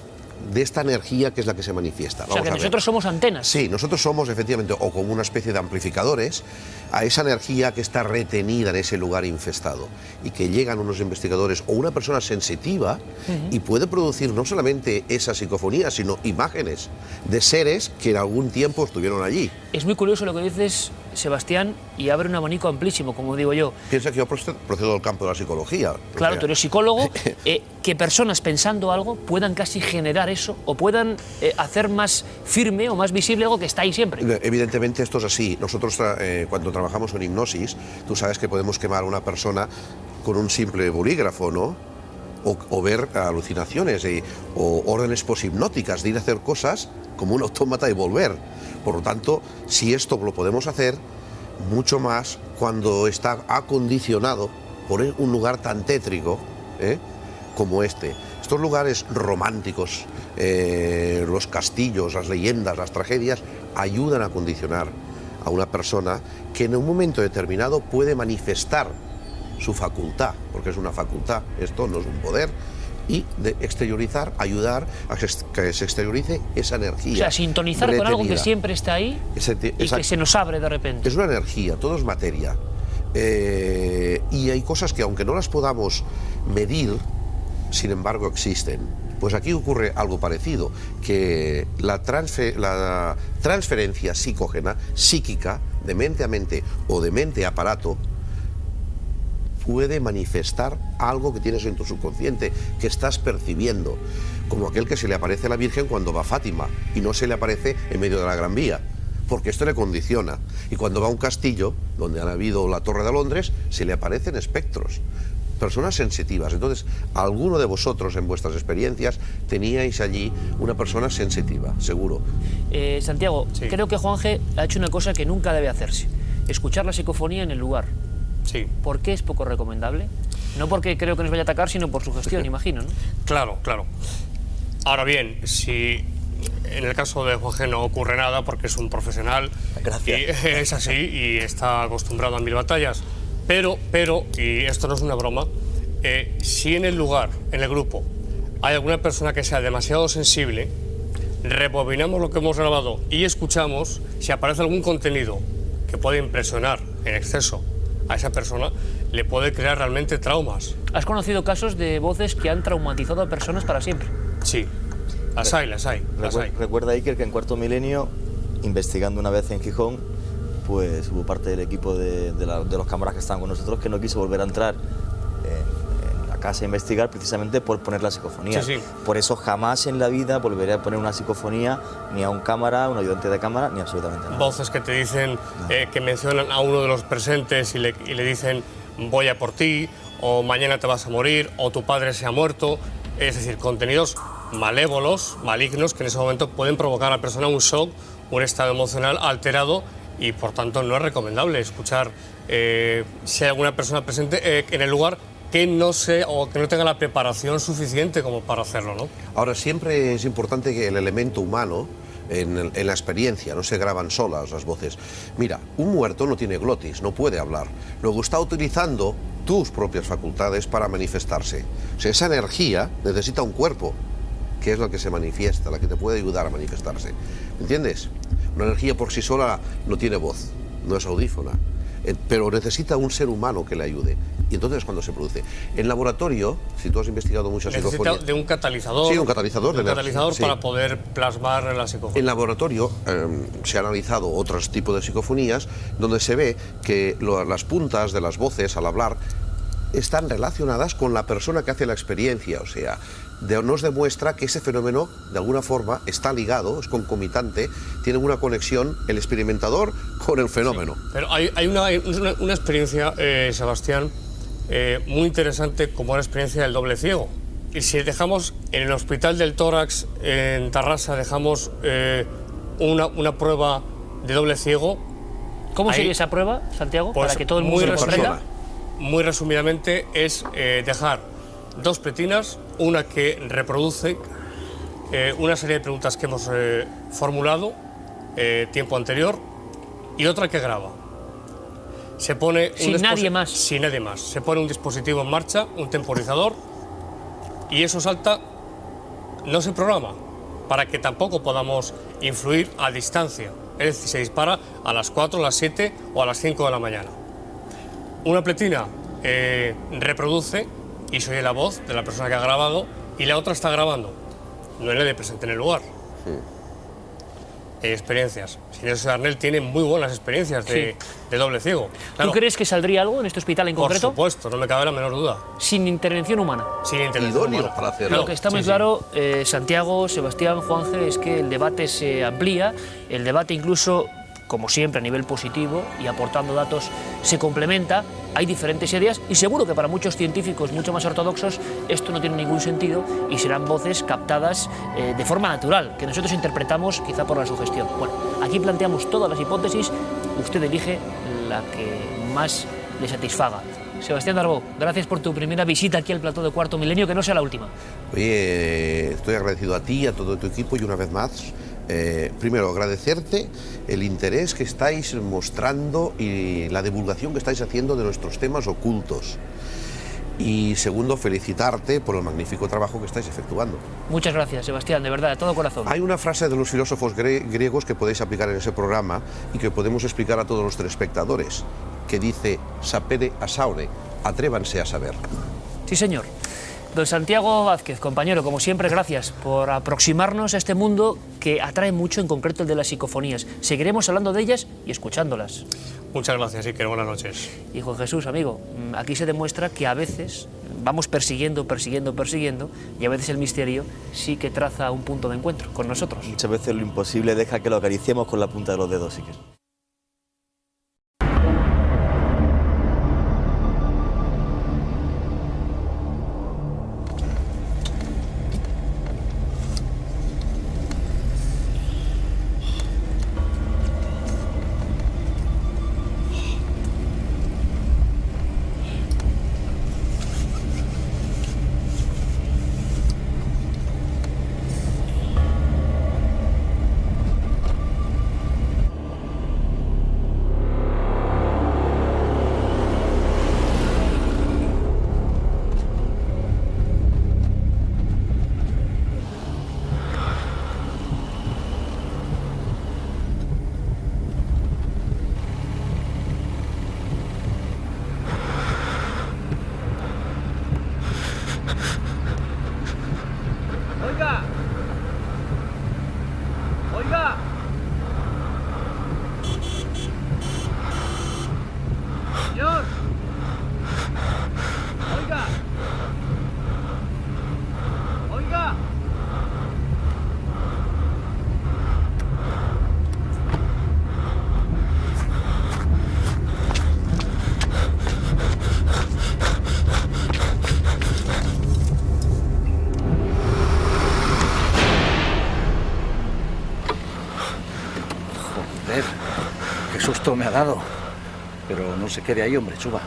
de esta energía que es la que se manifiesta. O sea, que nosotros somos antenas. Sí, nosotros somos efectivamente o como una especie de amplificadores a esa energía que está retenida en ese lugar infestado y que llegan unos investigadores o una persona sensitiva y puede producir no solamente esa psicofonía, sino imágenes de seres que en algún tiempo estuvieron allí. Es muy curioso lo que dices, Sebastián, y abre un abanico amplísimo, como digo yo. Piensa que yo procedo del campo de la psicología. Claro, tú eres psicólogo, que personas pensando algo puedan casi generar eso o puedan hacer más firme o más visible algo que está ahí siempre. Evidentemente esto es así. Nosotros cuando trabajamos en hipnosis, tú sabes que podemos quemar a una persona con un simple bolígrafo, ¿no? O ver alucinaciones o órdenes poshipnóticas de ir a hacer cosas como un autómata y volver. Por lo tanto, si esto lo podemos hacer, mucho más cuando está acondicionado por un lugar tan tétrico como este. Estos lugares románticos, los castillos, las leyendas, las tragedias, ayudan a condicionar a una persona que en un momento determinado puede manifestar su facultad, porque es una facultad, esto no es un poder, y de exteriorizar, ayudar a que se exteriorice esa energía. O sea, sintonizar con algo que siempre está ahí y que se nos abre de repente. Es una energía, todo es materia. Y hay cosas que aunque no las podamos medir, sin embargo existen. Pues aquí ocurre algo parecido, que la transferencia psicógena, psíquica, de mente a mente o de mente a aparato, puede manifestar algo que tienes en tu subconsciente, que estás percibiendo, como aquel que se le aparece a la Virgen cuando va a Fátima y no se le aparece en medio de la Gran Vía, porque esto le condiciona. Y cuando va a un castillo, donde han habido la Torre de Londres, se le aparecen espectros, personas sensitivas. Entonces, alguno de vosotros en vuestras experiencias teníais allí una persona sensitiva, seguro. Santiago, creo que Juanje ha hecho una cosa que nunca debe hacerse, escuchar la psicofonía en el lugar. Sí. ¿Por qué es poco recomendable? No porque creo que nos vaya a atacar, sino por su gestión, imagino, ¿no? Claro, claro. Ahora bien, si en el caso de Juanje no ocurre nada porque es un profesional, y es así y está acostumbrado a 1000 batallas, pero, y esto no es una broma, si en el lugar, en el grupo, hay alguna persona que sea demasiado sensible, rebobinamos lo que hemos grabado y escuchamos si aparece algún contenido que puede impresionar en exceso a esa persona, le puede crear realmente traumas. ¿Has conocido casos de voces que han traumatizado a personas para siempre? Sí, las hay. Recuerda, Iker, que en Cuarto Milenio, investigando una vez en Gijón, pues hubo parte del equipo de los cámaras que estaban con nosotros que no quiso volver a entrar en la casa a investigar precisamente por poner la psicofonía. Sí. Por eso jamás en la vida volveré a poner una psicofonía ni a un cámara, un ayudante de cámara, ni absolutamente nada. Voces que te dicen, que mencionan a uno de los presentes y le dicen voy a por ti, o mañana te vas a morir, o tu padre se ha muerto. Es decir, contenidos malévolos, malignos, que en ese momento pueden provocar a la persona un shock, un estado emocional alterado, y por tanto no es recomendable escuchar si hay alguna persona presente en el lugar que no sea o que no tenga la preparación suficiente como para hacerlo, ¿no? Ahora, siempre es importante que el elemento humano, en la experiencia, no se graban solas las voces. Mira, un muerto no tiene glotis, no puede hablar. Luego está utilizando tus propias facultades para manifestarse. O sea, esa energía necesita un cuerpo, que es la que se manifiesta, la que te puede ayudar a manifestarse. ¿Entiendes? Una energía por sí sola no tiene voz, no es audífona, pero necesita un ser humano que le ayude. Y entonces cuando se produce. En laboratorio, si tú has investigado muchas psicofonías... Necesita de un catalizador. Sí, un catalizador. Un catalizador para poder plasmar la psicofonía. En laboratorio se ha analizado otros tipos de psicofonías donde se ve que las puntas de las voces al hablar están relacionadas con la persona que hace la experiencia, o sea, nos demuestra que ese fenómeno de alguna forma está ligado, es concomitante, tiene una conexión el experimentador con el fenómeno. Sí, pero hay una experiencia, Sebastián, muy interesante, como la experiencia del doble ciego. Y si dejamos en el Hospital del Tórax en Tarrasa, dejamos una prueba de doble ciego. ¿Cómo sería esa prueba, Santiago? Pues para que todo el mundo lo comprenda. Muy resumidamente es dejar dos pletinas, una que reproduce una serie de preguntas que hemos formulado tiempo anterior y otra que graba. Se pone sin nadie más. Sin nadie más. Se pone un dispositivo en marcha, un temporizador, y eso salta, no se programa, para que tampoco podamos influir a distancia. Es decir, se dispara a las 4, a las 7 o a las 5 de la mañana. Una pletina reproduce y se oye la voz de la persona que ha grabado y la otra está grabando. No hay nadie presente en el lugar. Hay experiencias. Señor Darnell tiene muy buenas experiencias de doble ciego. Claro. ¿Tú crees que saldría algo en este hospital en concreto? Por supuesto, no me cabe la menor duda. Sin intervención humana. Sin intervención humana. Para hacerlo. Lo que está muy claro, Santiago, Sebastián, Juanje, es que el debate se amplía, el debate incluso, como siempre, a nivel positivo y aportando datos, se complementa. Hay diferentes ideas y seguro que para muchos científicos mucho más ortodoxos esto no tiene ningún sentido y serán voces captadas de forma natural, que nosotros interpretamos quizá por la sugestión. Bueno, aquí planteamos todas las hipótesis, usted elige la que más le satisfaga. Sebastián Darbo, gracias por tu primera visita aquí al plató de Cuarto Milenio, que no sea la última. Oye, estoy agradecido a ti, a todo tu equipo y una vez más, primero agradecerte el interés que estáis mostrando y la divulgación que estáis haciendo de nuestros temas ocultos. Y segundo, felicitarte por el magnífico trabajo que estáis efectuando. Muchas gracias, Sebastián, de verdad, de todo corazón. Hay una frase de los filósofos griegos que podéis aplicar en ese programa y que podemos explicar a todos los telespectadores, que dice, sapere asaure, atrévanse a saber. Sí, señor. Don Santiago Vázquez, compañero, como siempre, gracias por aproximarnos a este mundo que atrae mucho, en concreto el de las psicofonías. Seguiremos hablando de ellas y escuchándolas. Muchas gracias, Iker, buenas noches. Y Juan Jesús, amigo, aquí se demuestra que a veces vamos persiguiendo y a veces el misterio sí que traza un punto de encuentro con nosotros. Muchas veces lo imposible deja que lo acariciemos con la punta de los dedos, Iker. Qué susto me ha dado. Pero no se quede ahí, hombre, suba.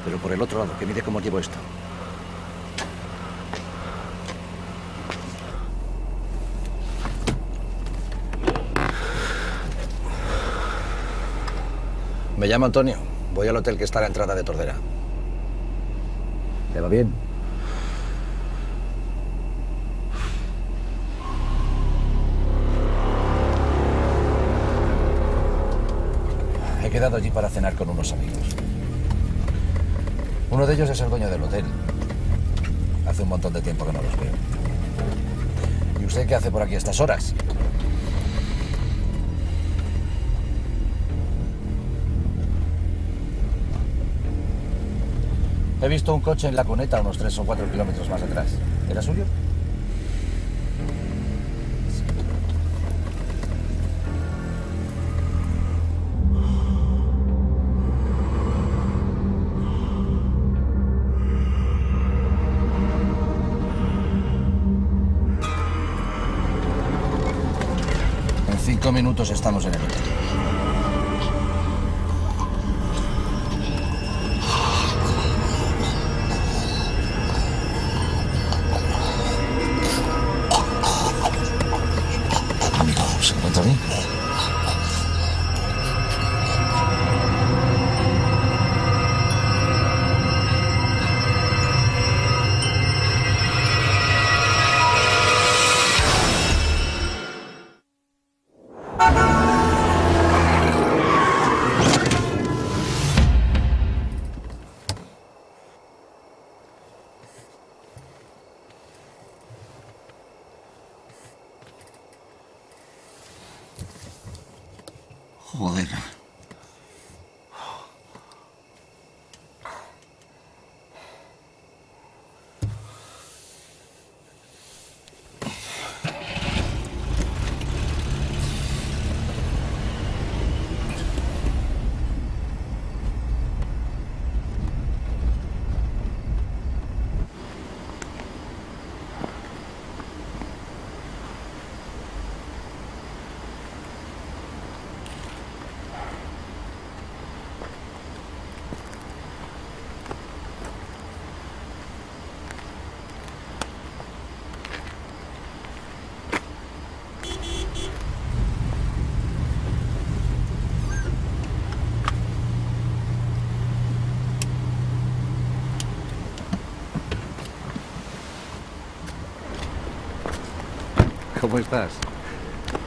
Pero por el otro lado, que mire cómo llevo esto. Me llamo Antonio. Voy al hotel que está a la entrada de Tordera. ¿Te va bien? He quedado allí para cenar con unos amigos. Uno de ellos es el dueño del hotel. Hace un montón de tiempo que no los veo. ¿Y usted qué hace por aquí a estas horas? He visto un coche en la cuneta unos 3 o 4 kilómetros más atrás. ¿Era suyo? En 5 minutos estamos en el hotel. ¿Se encuentra bien? Joder. ¿Cómo estás?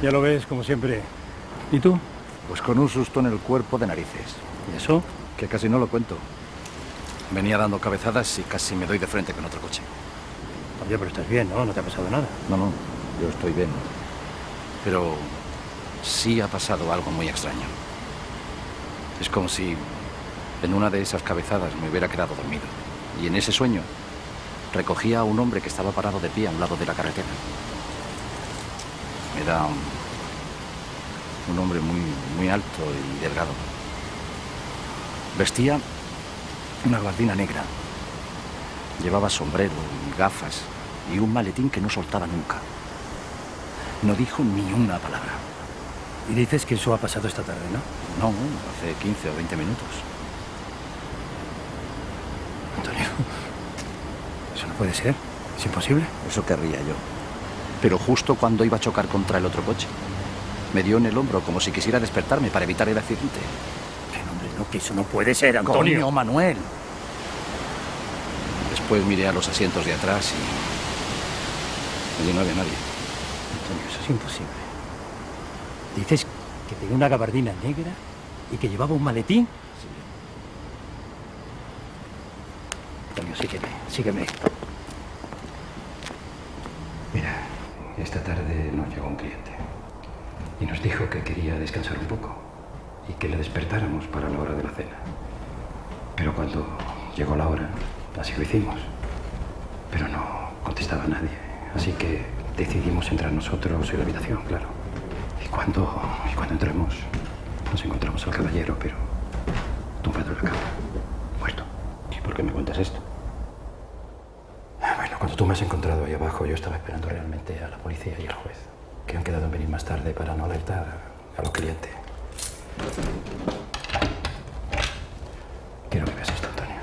Ya lo ves, como siempre. ¿Y tú? Pues con un susto en el cuerpo de narices. ¿Y eso? Que casi no lo cuento. Venía dando cabezadas y casi me doy de frente con otro coche. Oye, pero estás bien, ¿no? No te ha pasado nada. No, yo estoy bien. Pero sí ha pasado algo muy extraño. Es como si en una de esas cabezadas me hubiera quedado dormido. Y en ese sueño recogía a un hombre que estaba parado de pie a un lado de la carretera. Era un hombre muy alto y delgado. Vestía una gabardina negra. Llevaba sombrero y gafas y un maletín que no soltaba nunca. No dijo ni una palabra. Y dices que eso ha pasado esta tarde, ¿no? No, hace 15 o 20 minutos. Antonio, eso no puede ser. ¿Es imposible? Eso querría yo. Pero justo cuando iba a chocar contra el otro coche, me dio en el hombro como si quisiera despertarme para evitar el accidente. Pero hombre, no, que eso no puede ser, Antonio. Coño, Manuel. Después miré a los asientos de atrás y allí no había nadie. Antonio, eso es imposible. Dices que tenía una gabardina negra y que llevaba un maletín. Sí. Antonio, sígueme. Mira, esta tarde nos llegó un cliente y nos dijo que quería descansar un poco y que le despertáramos para la hora de la cena. Pero cuando llegó la hora, así lo hicimos. Pero no contestaba nadie, así que decidimos entrar nosotros en la habitación, claro. Y cuando entramos, nos encontramos al caballero, pero tumbado en la cama, muerto. ¿Y por qué me cuentas esto? Bueno, cuando tú me has encontrado ahí abajo, yo estaba esperando realmente a la policía y al juez, que han quedado en venir más tarde para no alertar a los clientes. Quiero que veas esto, Antonio.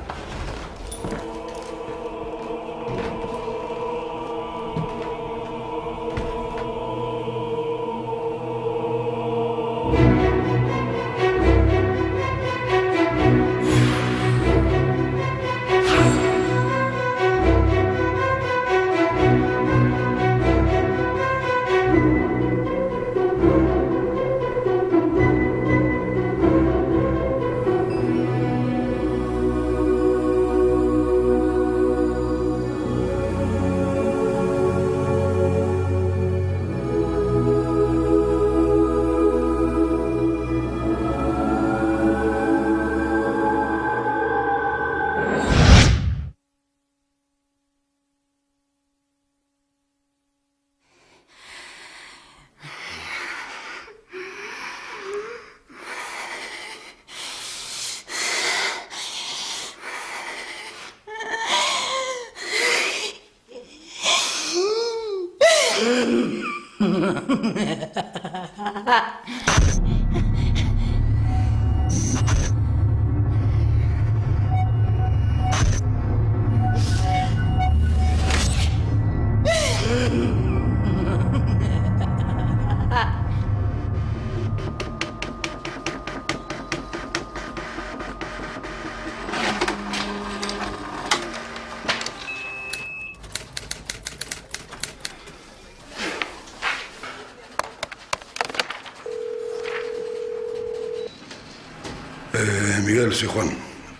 Miguel, soy Juan.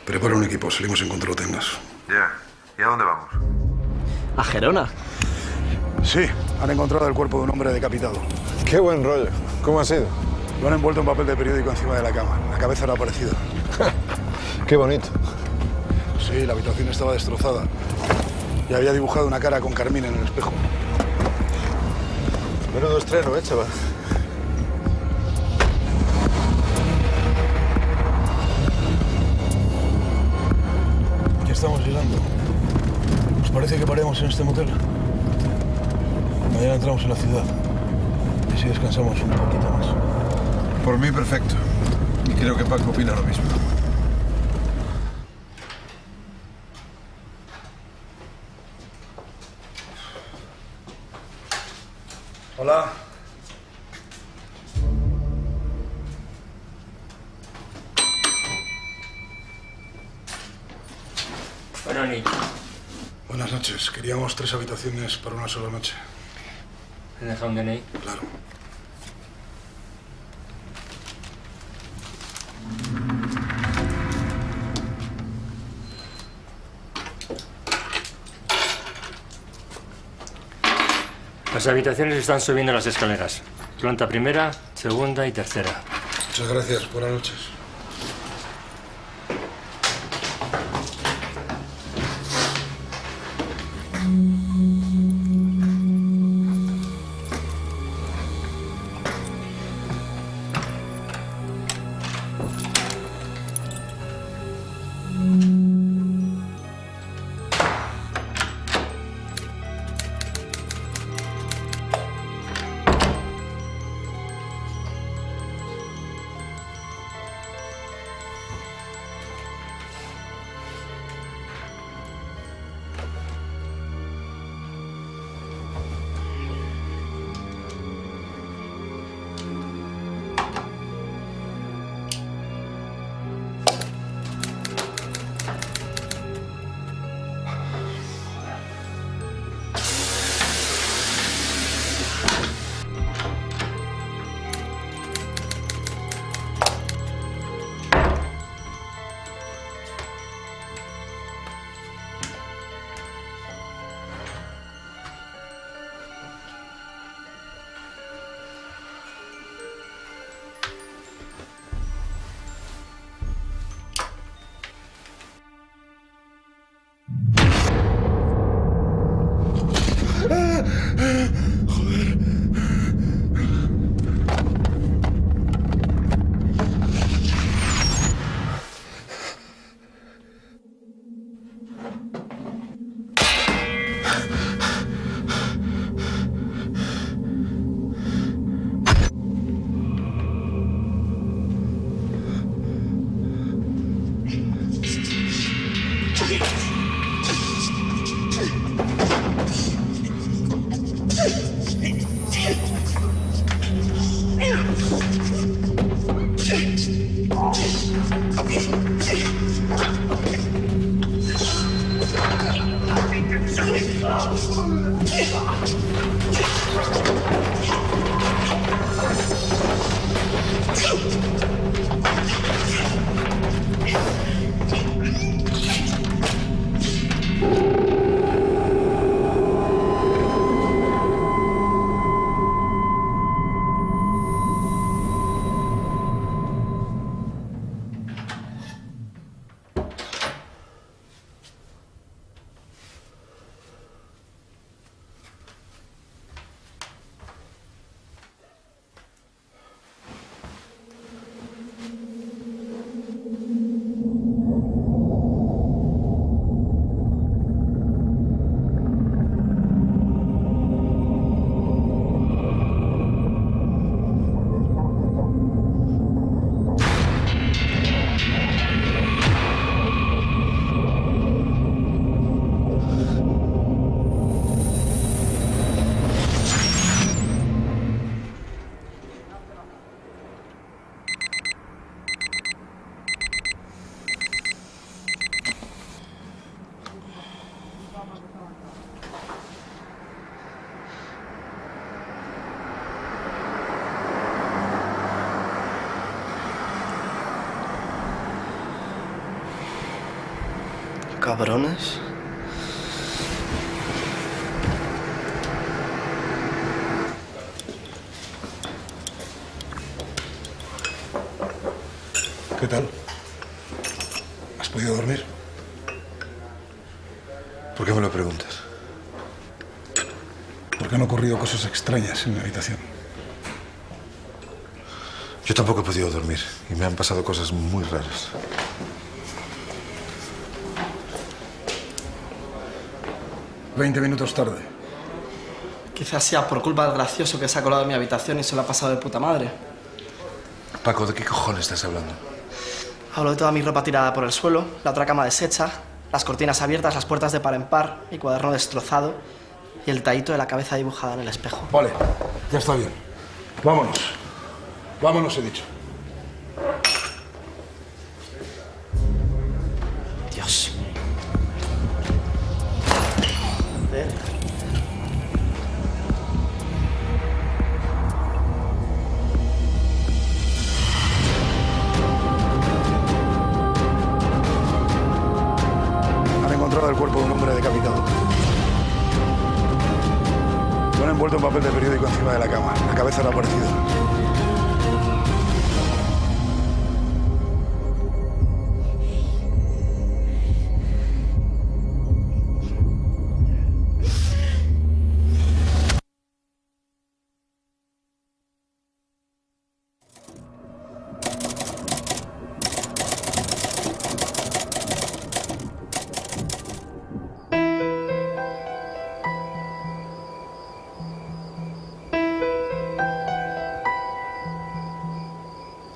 Prepara un equipo, salimos en cuanto lo tengas. Ya. ¿Y a dónde vamos? ¿A Gerona? Sí, han encontrado el cuerpo de un hombre decapitado. Qué buen rollo. ¿Cómo ha sido? Lo han envuelto en papel de periódico encima de la cama. La cabeza no ha aparecido. Qué bonito. Sí, la habitación estaba destrozada. Y había dibujado una cara con carmín en el espejo. Menudo estreno, chaval. Ya estamos llegando. ¿Os parece que paremos en este motel? Mañana entramos en la ciudad. Y así descansamos un poquito más. Por mí, perfecto. Y creo que Paco opina lo mismo. Hola. Buenas noches. Buenas noches. Queríamos 3 habitaciones para una sola noche. ¿Te deja un DNI? Claro. Las habitaciones están subiendo las escaleras. Planta primera, segunda y tercera. Muchas gracias. Buenas noches. Cabrones. ¿Qué tal? ¿Has podido dormir? ¿Por qué me lo preguntas? Porque han ocurrido cosas extrañas en mi habitación. Yo tampoco he podido dormir y me han pasado cosas muy raras. «20 minutos tarde». Quizás sea por culpa del gracioso que se ha colado en mi habitación y se lo ha pasado de puta madre. Paco, ¿de qué cojones estás hablando? Hablo de toda mi ropa tirada por el suelo, la otra cama deshecha, las cortinas abiertas, las puertas de par en par, mi cuaderno destrozado y el detallito de la cabeza dibujada en el espejo. Vale, ya está bien. Vámonos. Vámonos, he dicho. Dios. Han encontrado el cuerpo de un hombre decapitado. Lo han envuelto en papel de periódico encima de la cama. La cabeza no ha aparecido.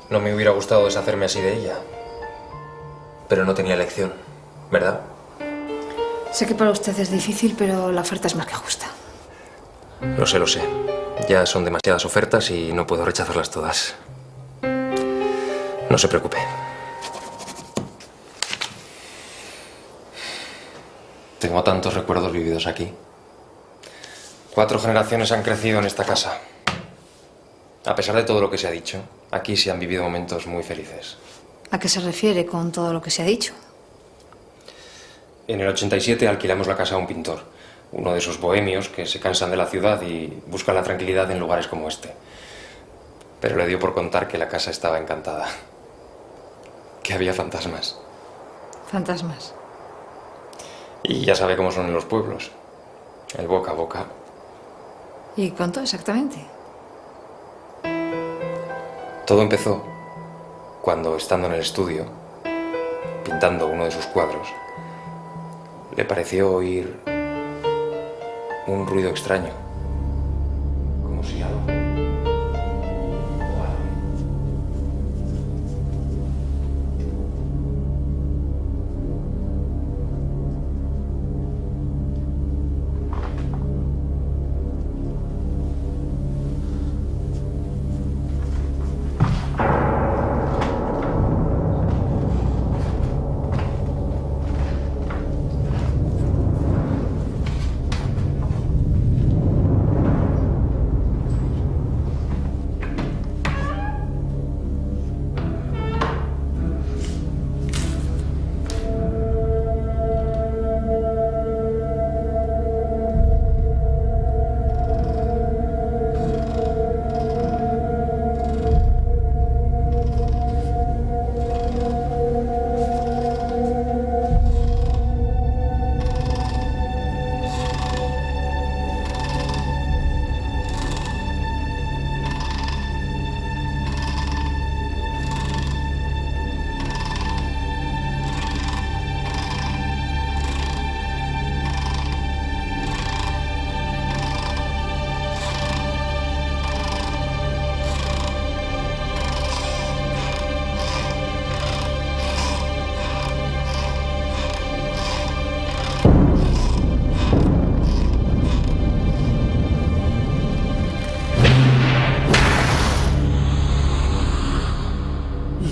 No me hubiera gustado deshacerme así de ella. Pero no tenía elección, ¿verdad? Sé que para usted es difícil, pero la oferta es más que justa. Lo sé, lo sé. Ya son demasiadas ofertas y no puedo rechazarlas todas. No se preocupe. Tengo tantos recuerdos vividos aquí. 4 generaciones han crecido en esta casa. A pesar de todo lo que se ha dicho, aquí se han vivido momentos muy felices. ¿A qué se refiere con todo lo que se ha dicho? En el 87 alquilamos la casa a un pintor, uno de esos bohemios que se cansan de la ciudad y buscan la tranquilidad en lugares como este. Pero le dio por contar que la casa estaba encantada, que había fantasmas. Fantasmas. Y ya sabe cómo son en los pueblos, el boca a boca. ¿Y cuánto exactamente? Todo empezó cuando, estando en el estudio, pintando uno de sus cuadros, le pareció oír un ruido extraño, como si algo o alguien.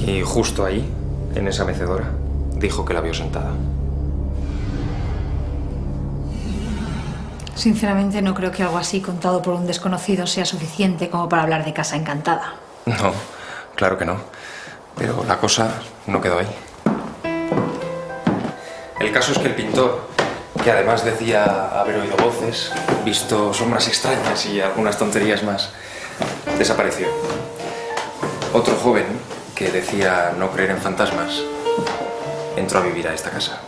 Y justo ahí, en esa mecedora, dijo que la vio sentada. Sinceramente no creo que algo así contado por un desconocido sea suficiente como para hablar de casa encantada. No, claro que no. Pero la cosa no quedó ahí. El caso es que el pintor, que además decía haber oído voces, visto sombras extrañas y algunas tonterías más, desapareció. Otro joven que decía no creer en fantasmas, entró a vivir a esta casa.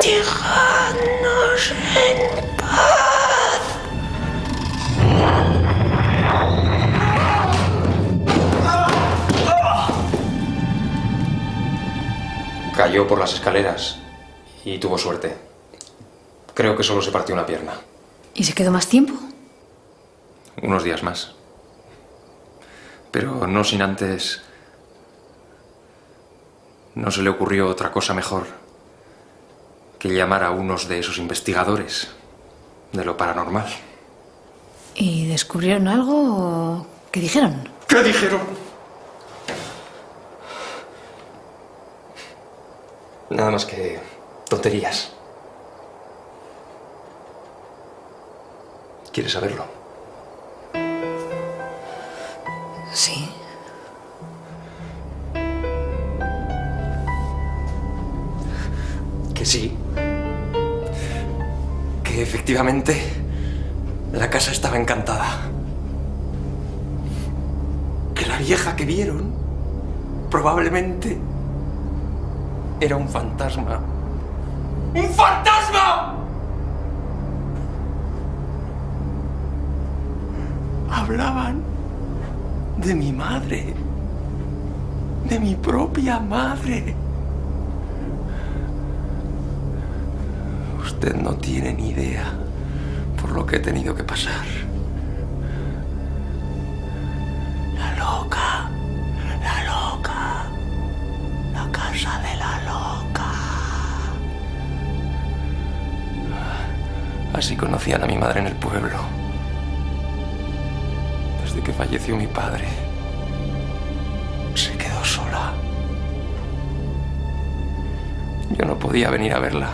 Dejadnos en paz. Cayó por las escaleras y tuvo suerte. Creo que solo se partió una pierna. ¿Y se quedó más tiempo? Unos días más. Pero no sin antes... ¿No se le ocurrió otra cosa mejor que llamar a unos de esos investigadores de lo paranormal? ¿Y descubrieron algo o qué dijeron? ¿Qué dijeron? Nada más que tonterías. ¿Quieres saberlo? Sí. Que sí. Que efectivamente la casa estaba encantada. Que la vieja que vieron probablemente era un fantasma. ¡Un fantasma! Hablaban de mi madre. De mi propia madre. Usted no tiene ni idea por lo que he tenido que pasar. La loca. La loca. La casa de la loca. Así conocían a mi madre en el pueblo. Desde que falleció mi padre, se quedó sola. Yo no podía venir a verla.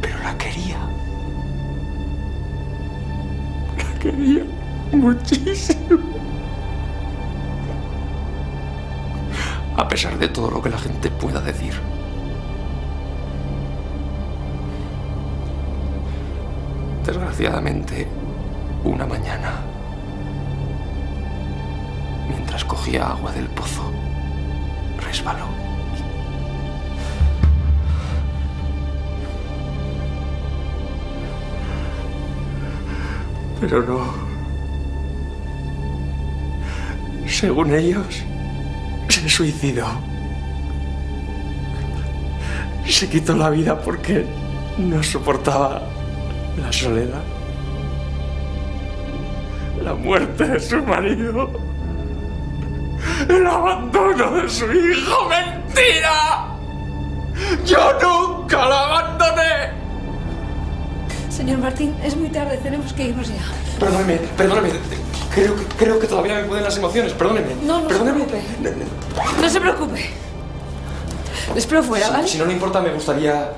Pero la quería. La quería muchísimo. A pesar de todo lo que la gente pueda decir. Desgraciadamente, una mañana, mientras cogía agua del pozo, resbaló Pero no. Según ellos, se suicidó. Se quitó la vida porque no soportaba la soledad, la muerte de su marido, el abandono de su hijo. ¡Mentira! ¡Yo nunca la abandoné! Señor Martín, es muy tarde, tenemos que irnos ya. Perdóneme. Creo que todavía me pueden las emociones. Perdóneme. No se preocupe. No se preocupe. Le espero fuera, ¿vale? Si no le importa, me gustaría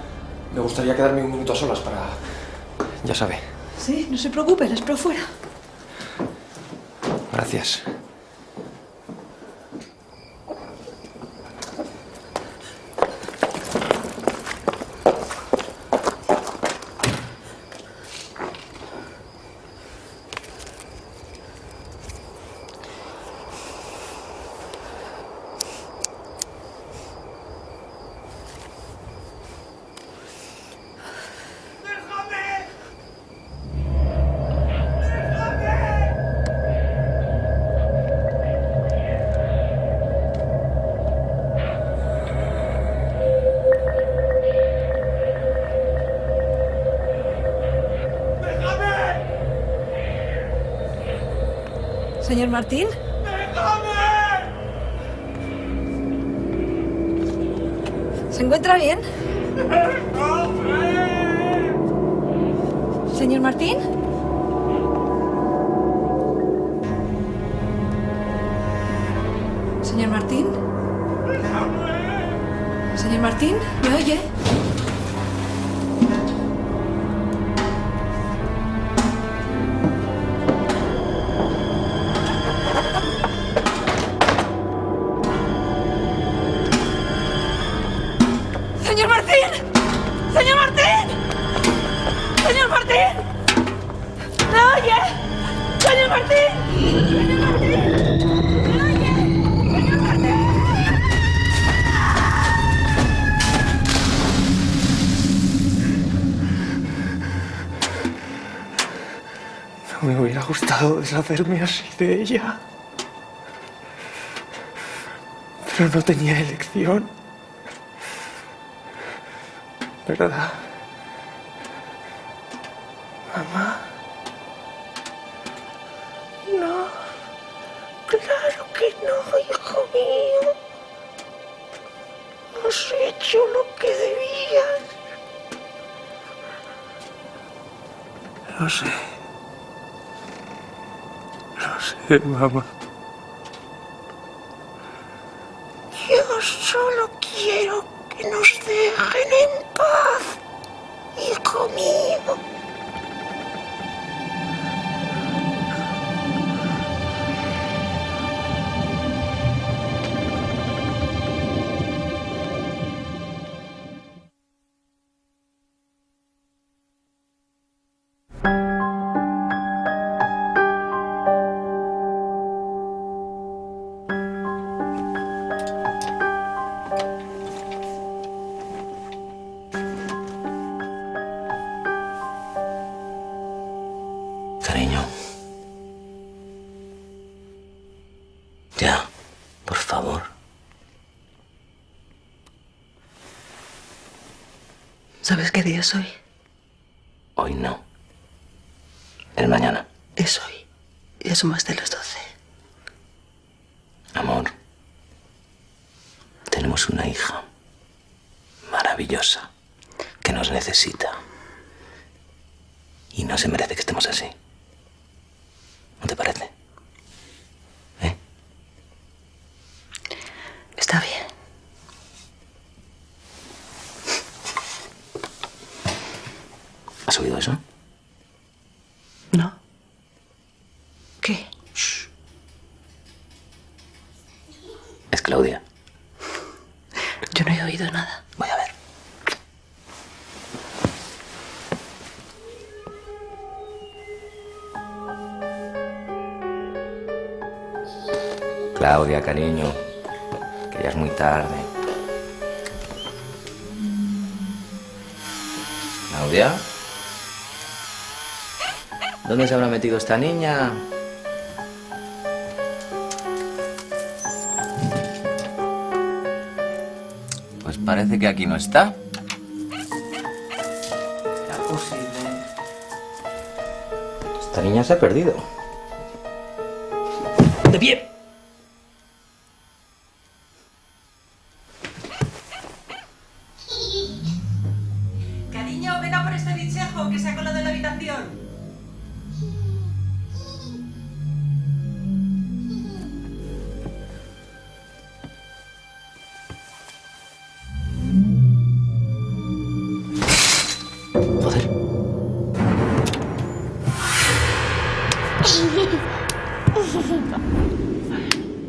quedarme un minuto a solas para... Ya sabe. Sí, no se preocupe, le espero fuera. Gracias. Señor Martín. ¿Se encuentra bien? Señor Martín. Señor Martín. Señor Martín, ¿me oye? ¡Señor Martín! ¡Señor Martín! ¡Señor Martín! ¿Me oye? ¡Señor Martín! ¡Señor Martín! ¿Me oye? ¡Señor Martín! No me hubiera gustado deshacerme así de ella. Pero no tenía elección. ¿Verdad? Mamá. No, claro que no, hijo mío. Has hecho lo que debías. Lo sé. Lo sé, mamá. Yo solo quiero que nos dejen en paz, hijo mío. Cariño. Ya, por favor. ¿Sabes qué día es hoy? Hoy no. Es mañana. Es hoy. Ya son más de las 12. Amor. Tenemos una hija maravillosa que nos necesita. Y no se merece que estemos así. ¿No te parece? Está bien. ¿Has oído eso? No. ¿Qué? Es Claudia. Yo no he oído nada. Voy a ver. Claudia, cariño, que ya es muy tarde. Claudia. ¿Dónde se habrá metido esta niña? Pues parece que aquí no está. ¿Será posible? Esta niña se ha perdido. ¡De pie! Cariño, ven a por este bichejo que se ha colado en la habitación.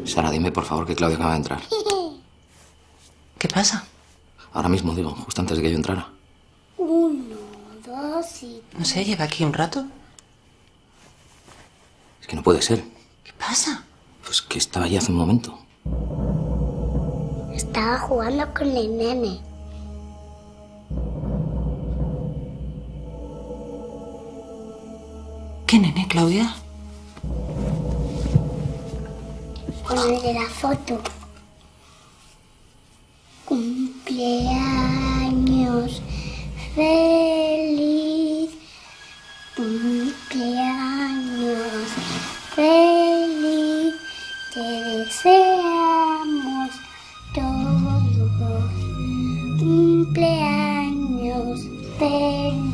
Sara, dime por favor que Claudia acaba de entrar. ¿Qué pasa? Ahora mismo, digo, justo antes de que yo entrara. 1, 2 y... No sé, lleva aquí un rato. Es que no puede ser. ¿Qué pasa? Pues que estaba allí hace un momento. Estaba jugando con el nene. ¿Qué nene, Claudia? Con el de la foto. Cumpleaños feliz. Cumpleaños feliz. Te deseamos todos. Cumpleaños feliz.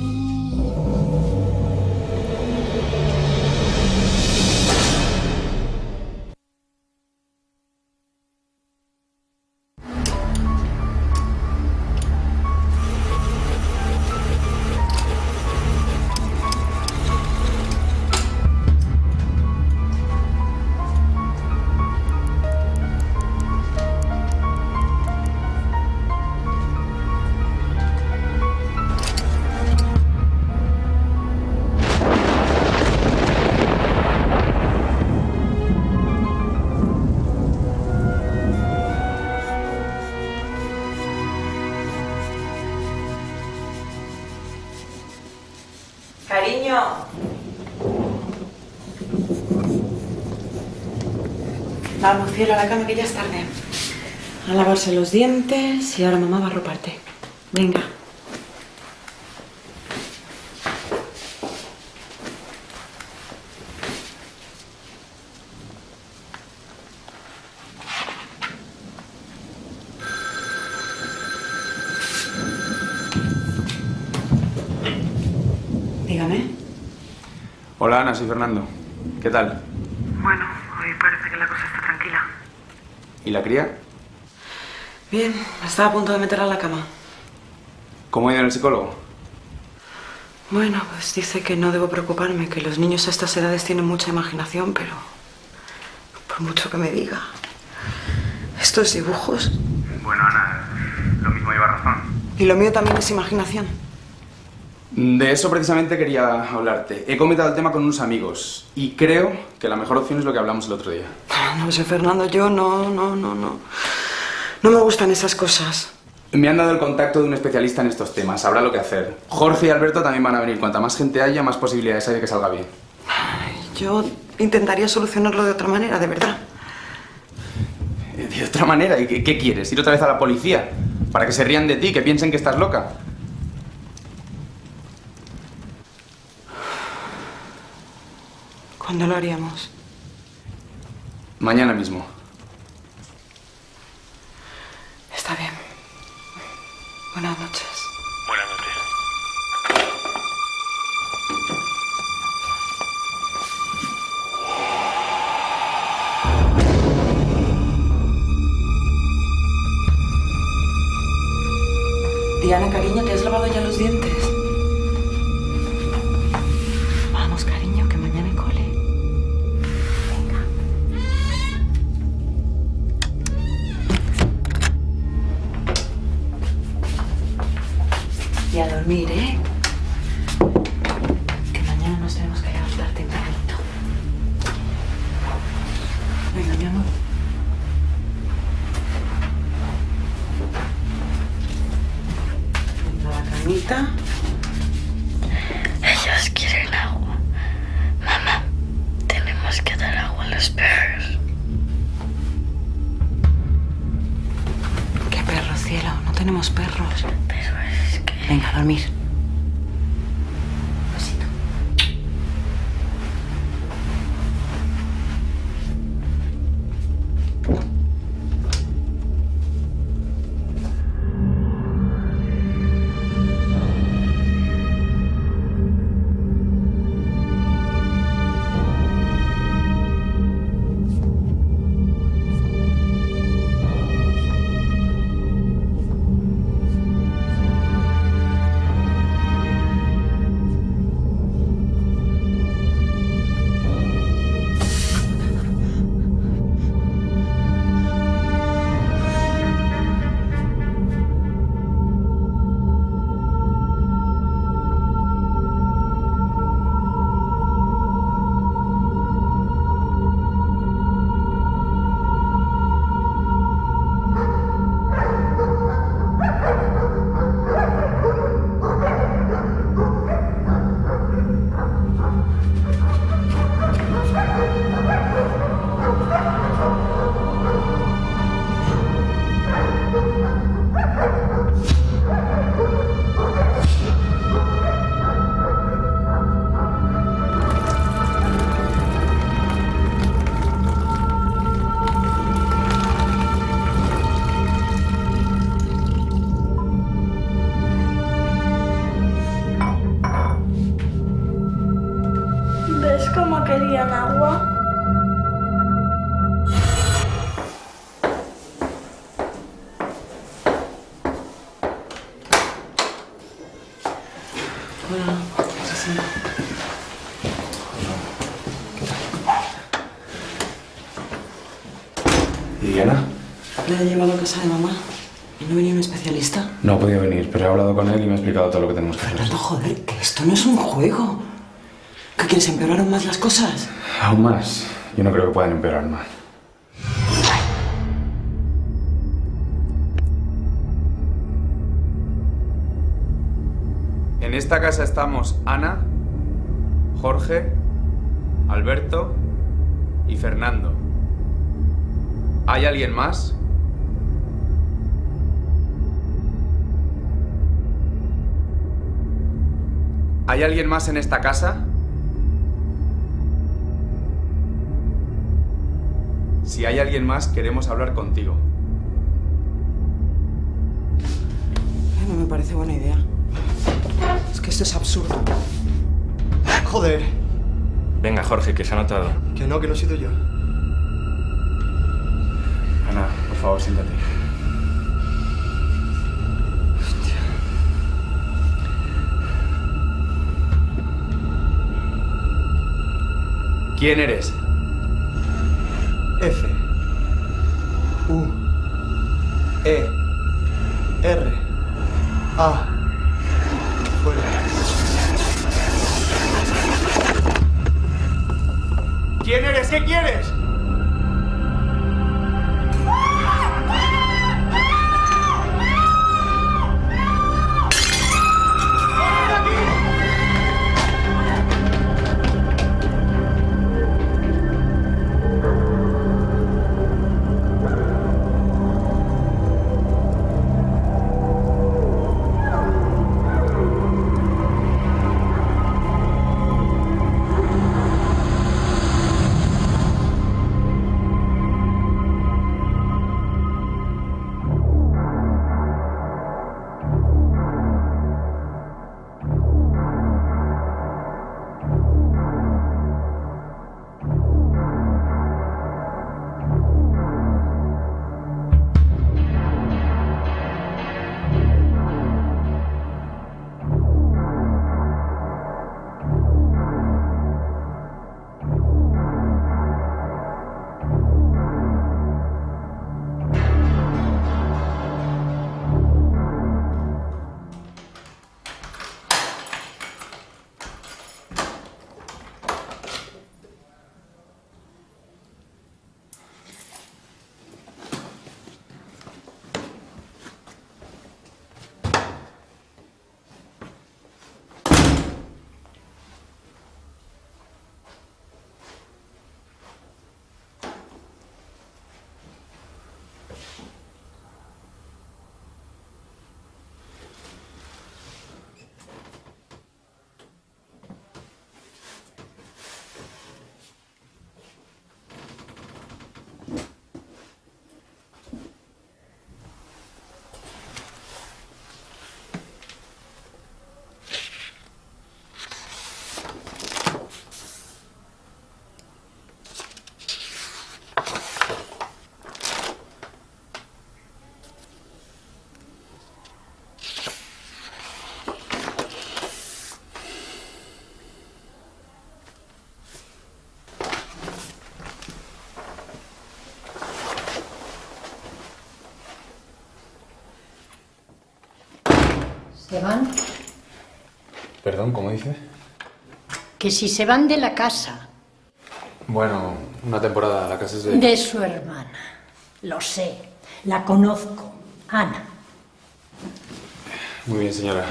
Cariño. Vamos, cielo, a la cama que ya es tarde. A lavarse los dientes y ahora mamá va a arroparte. Venga. Dígame. Hola Ana, soy Fernando. ¿Qué tal? Bueno, hoy parece que la cosa está tranquila. ¿Y la cría? Bien, estaba a punto de meterla a la cama. ¿Cómo ha ido en el psicólogo? Bueno, pues dice que no debo preocuparme, que los niños a estas edades tienen mucha imaginación, pero por mucho que me diga, estos dibujos... Bueno, Ana, lo mismo lleva razón. Y lo mío también es imaginación. De eso precisamente quería hablarte. He comentado el tema con unos amigos y creo que la mejor opción es lo que hablamos el otro día. No sé, Fernando, yo no me gustan esas cosas. Me han dado el contacto de un especialista en estos temas, sabrá lo que hacer. Jorge y Alberto también van a venir. Cuanta más gente haya, más posibilidades hay de que salga bien. Yo intentaría solucionarlo de otra manera, de verdad. ¿De otra manera? ¿Y qué quieres? ¿Ir otra vez a la policía? ¿Para que se rían de ti, que piensen que estás loca? ¿Cuándo lo haríamos? Mañana mismo. Está bien. Buenas noches. Buenas noches. Diana, cariño, ¿te has lavado ya los dientes? Vamos, cariño, que mañana hay cole. Venga. Y a dormir, ¿eh? Que mañana nos tenemos que levantar tempranito. Venga, mi amor. Venga, la camita. Ellos quieren agua. tenemos que dar agua a los perros. ¿Qué perro, cielo? No tenemos perros. Pero es que... Venga, a dormir. ¿Ves cómo querían agua? Hola. ¿Y Diana? Le he llevado a casa de mamá. ¿Y no venía un especialista? No ha podido venir, pero he hablado con él y me ha explicado todo lo que tenemos que hacer. Fernando, joder, que esto no es un juego. ¿Qué quieres, empeorar aún más las cosas? Aún más. Yo no creo que puedan empeorar más. En esta casa estamos Ana, Jorge, Alberto y Fernando. ¿Hay alguien más? ¿Hay alguien más en esta casa? Si hay alguien más, queremos hablar contigo. No me parece buena idea. Es que esto es absurdo. Joder. Venga, Jorge, que se ha notado. Que no he sido yo. Ana, por favor, siéntate. ¿Quién eres? F. U. E. R. A. Fuera. ¿Quién eres? ¿Qué quieres? ¿Se van? Perdón, ¿cómo dice? Que si se van de la casa. Bueno, una temporada, la casa es de... De su hermana. Lo sé. La conozco. Ana. Muy bien, señora.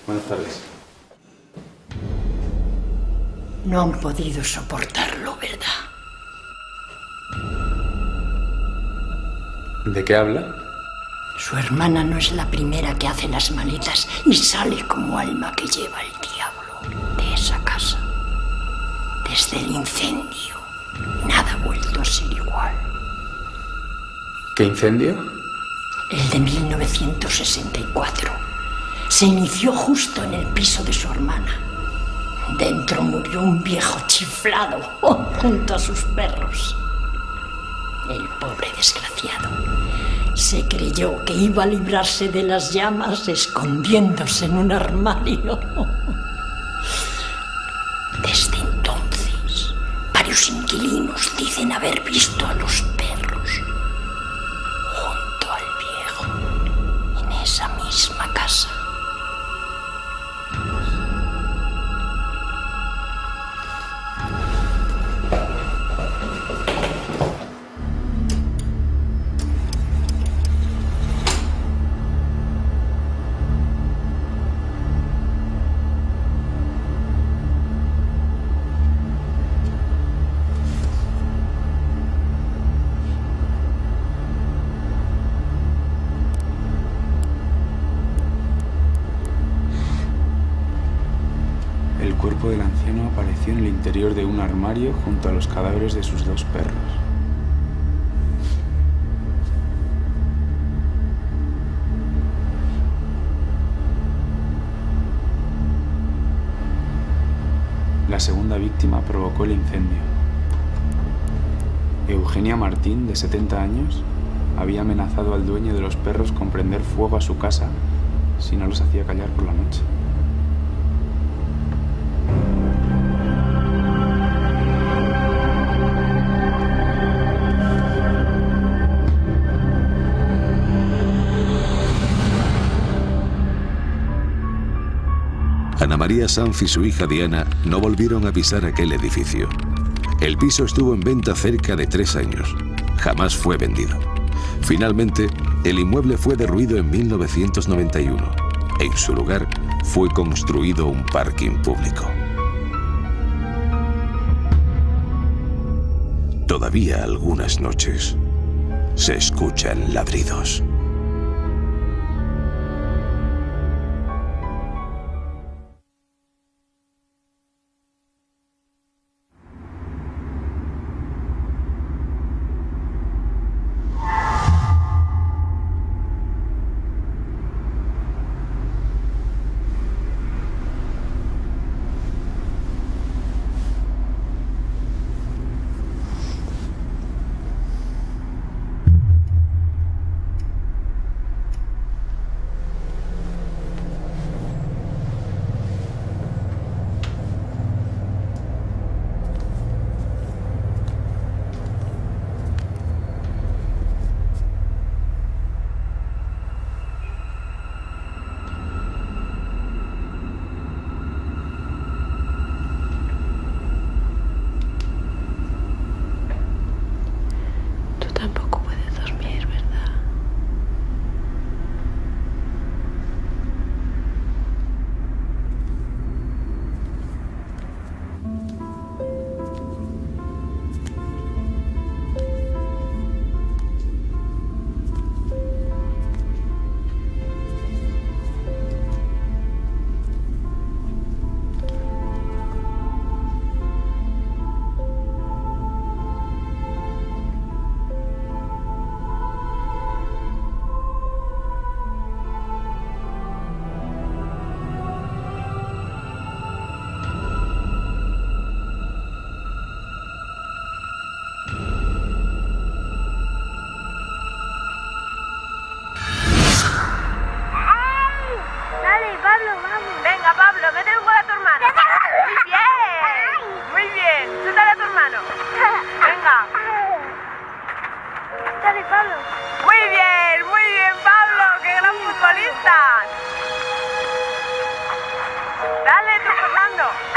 Buenas tardes. No han podido soportarlo, ¿verdad? ¿De qué habla? Su hermana no es la primera que hace las maletas y sale como alma que lleva el diablo de esa casa. Desde el incendio, nada ha vuelto a ser igual. ¿Qué incendio? El de 1964. Se inició justo en el piso de su hermana. Dentro murió un viejo chiflado junto a sus perros. El pobre desgraciado se creyó que iba a librarse de las llamas escondiéndose en un armario. Desde entonces, varios inquilinos dicen haber visto a los perros junto al viejo en esa misma casa. El cuerpo del anciano apareció en el interior de un armario junto a los cadáveres de sus 2 perros. La segunda víctima provocó el incendio. Eugenia Martín, de 70 años, había amenazado al dueño de los perros con prender fuego a su casa si no los hacía callar por la noche. Ana María Sanz y su hija Diana no volvieron a pisar aquel edificio. El piso estuvo en venta cerca de 3 años. Jamás fue vendido. Finalmente, el inmueble fue derruido en 1991. En su lugar, fue construido un parking público. Todavía algunas noches se escuchan ladridos. Dale, tú, Fernando.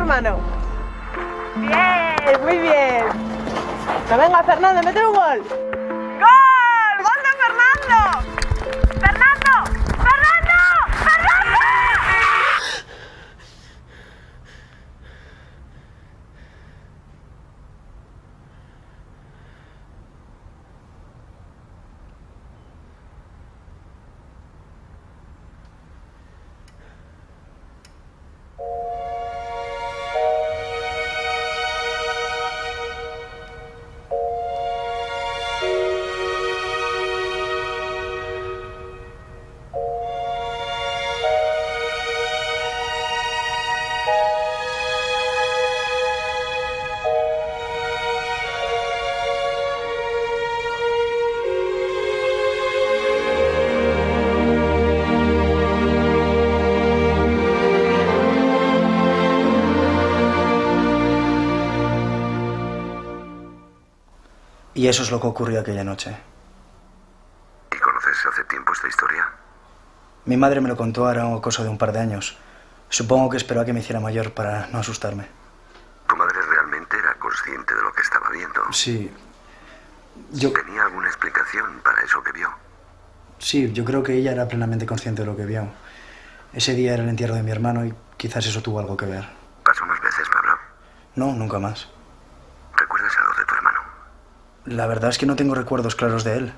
hermano. Bien, muy bien. Que venga, Fernando, mete un gol. ¡Gol! ¡Gol de Fernando! ¡Fernando! ¡Fernando! ¡Fernando! Y eso es lo que ocurrió aquella noche. ¿Y conoces hace tiempo esta historia? Mi madre me lo contó ahora cosa de un par de años. Supongo que esperó a que me hiciera mayor para no asustarme. ¿Tu madre realmente era consciente de lo que estaba viendo? Sí. ¿Tenía alguna explicación para eso que vio? Sí, yo creo que ella era plenamente consciente de lo que vio. Ese día era el entierro de mi hermano y quizás eso tuvo algo que ver. ¿Pasó más veces, Pablo? No, nunca más. ¿Recuerdas algo de tu hermano? La verdad es que no tengo recuerdos claros de él.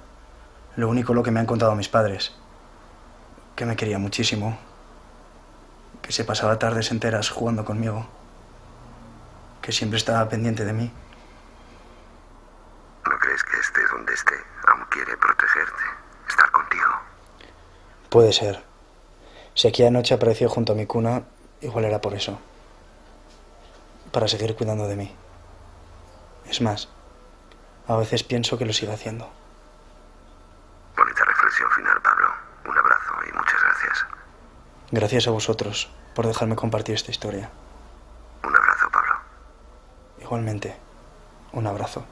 Lo único lo que me han contado mis padres. Que me quería muchísimo. Que se pasaba tardes enteras jugando conmigo. Que siempre estaba pendiente de mí. ¿No crees que esté donde esté aún quiere protegerte? Estar contigo. Puede ser. Si aquí anoche apareció junto a mi cuna, igual era por eso. Para seguir cuidando de mí. Es más, a veces pienso que lo sigue haciendo. Bonita reflexión final, Pablo. Un abrazo y muchas gracias. Gracias a vosotros por dejarme compartir esta historia. Un abrazo, Pablo. Igualmente, un abrazo.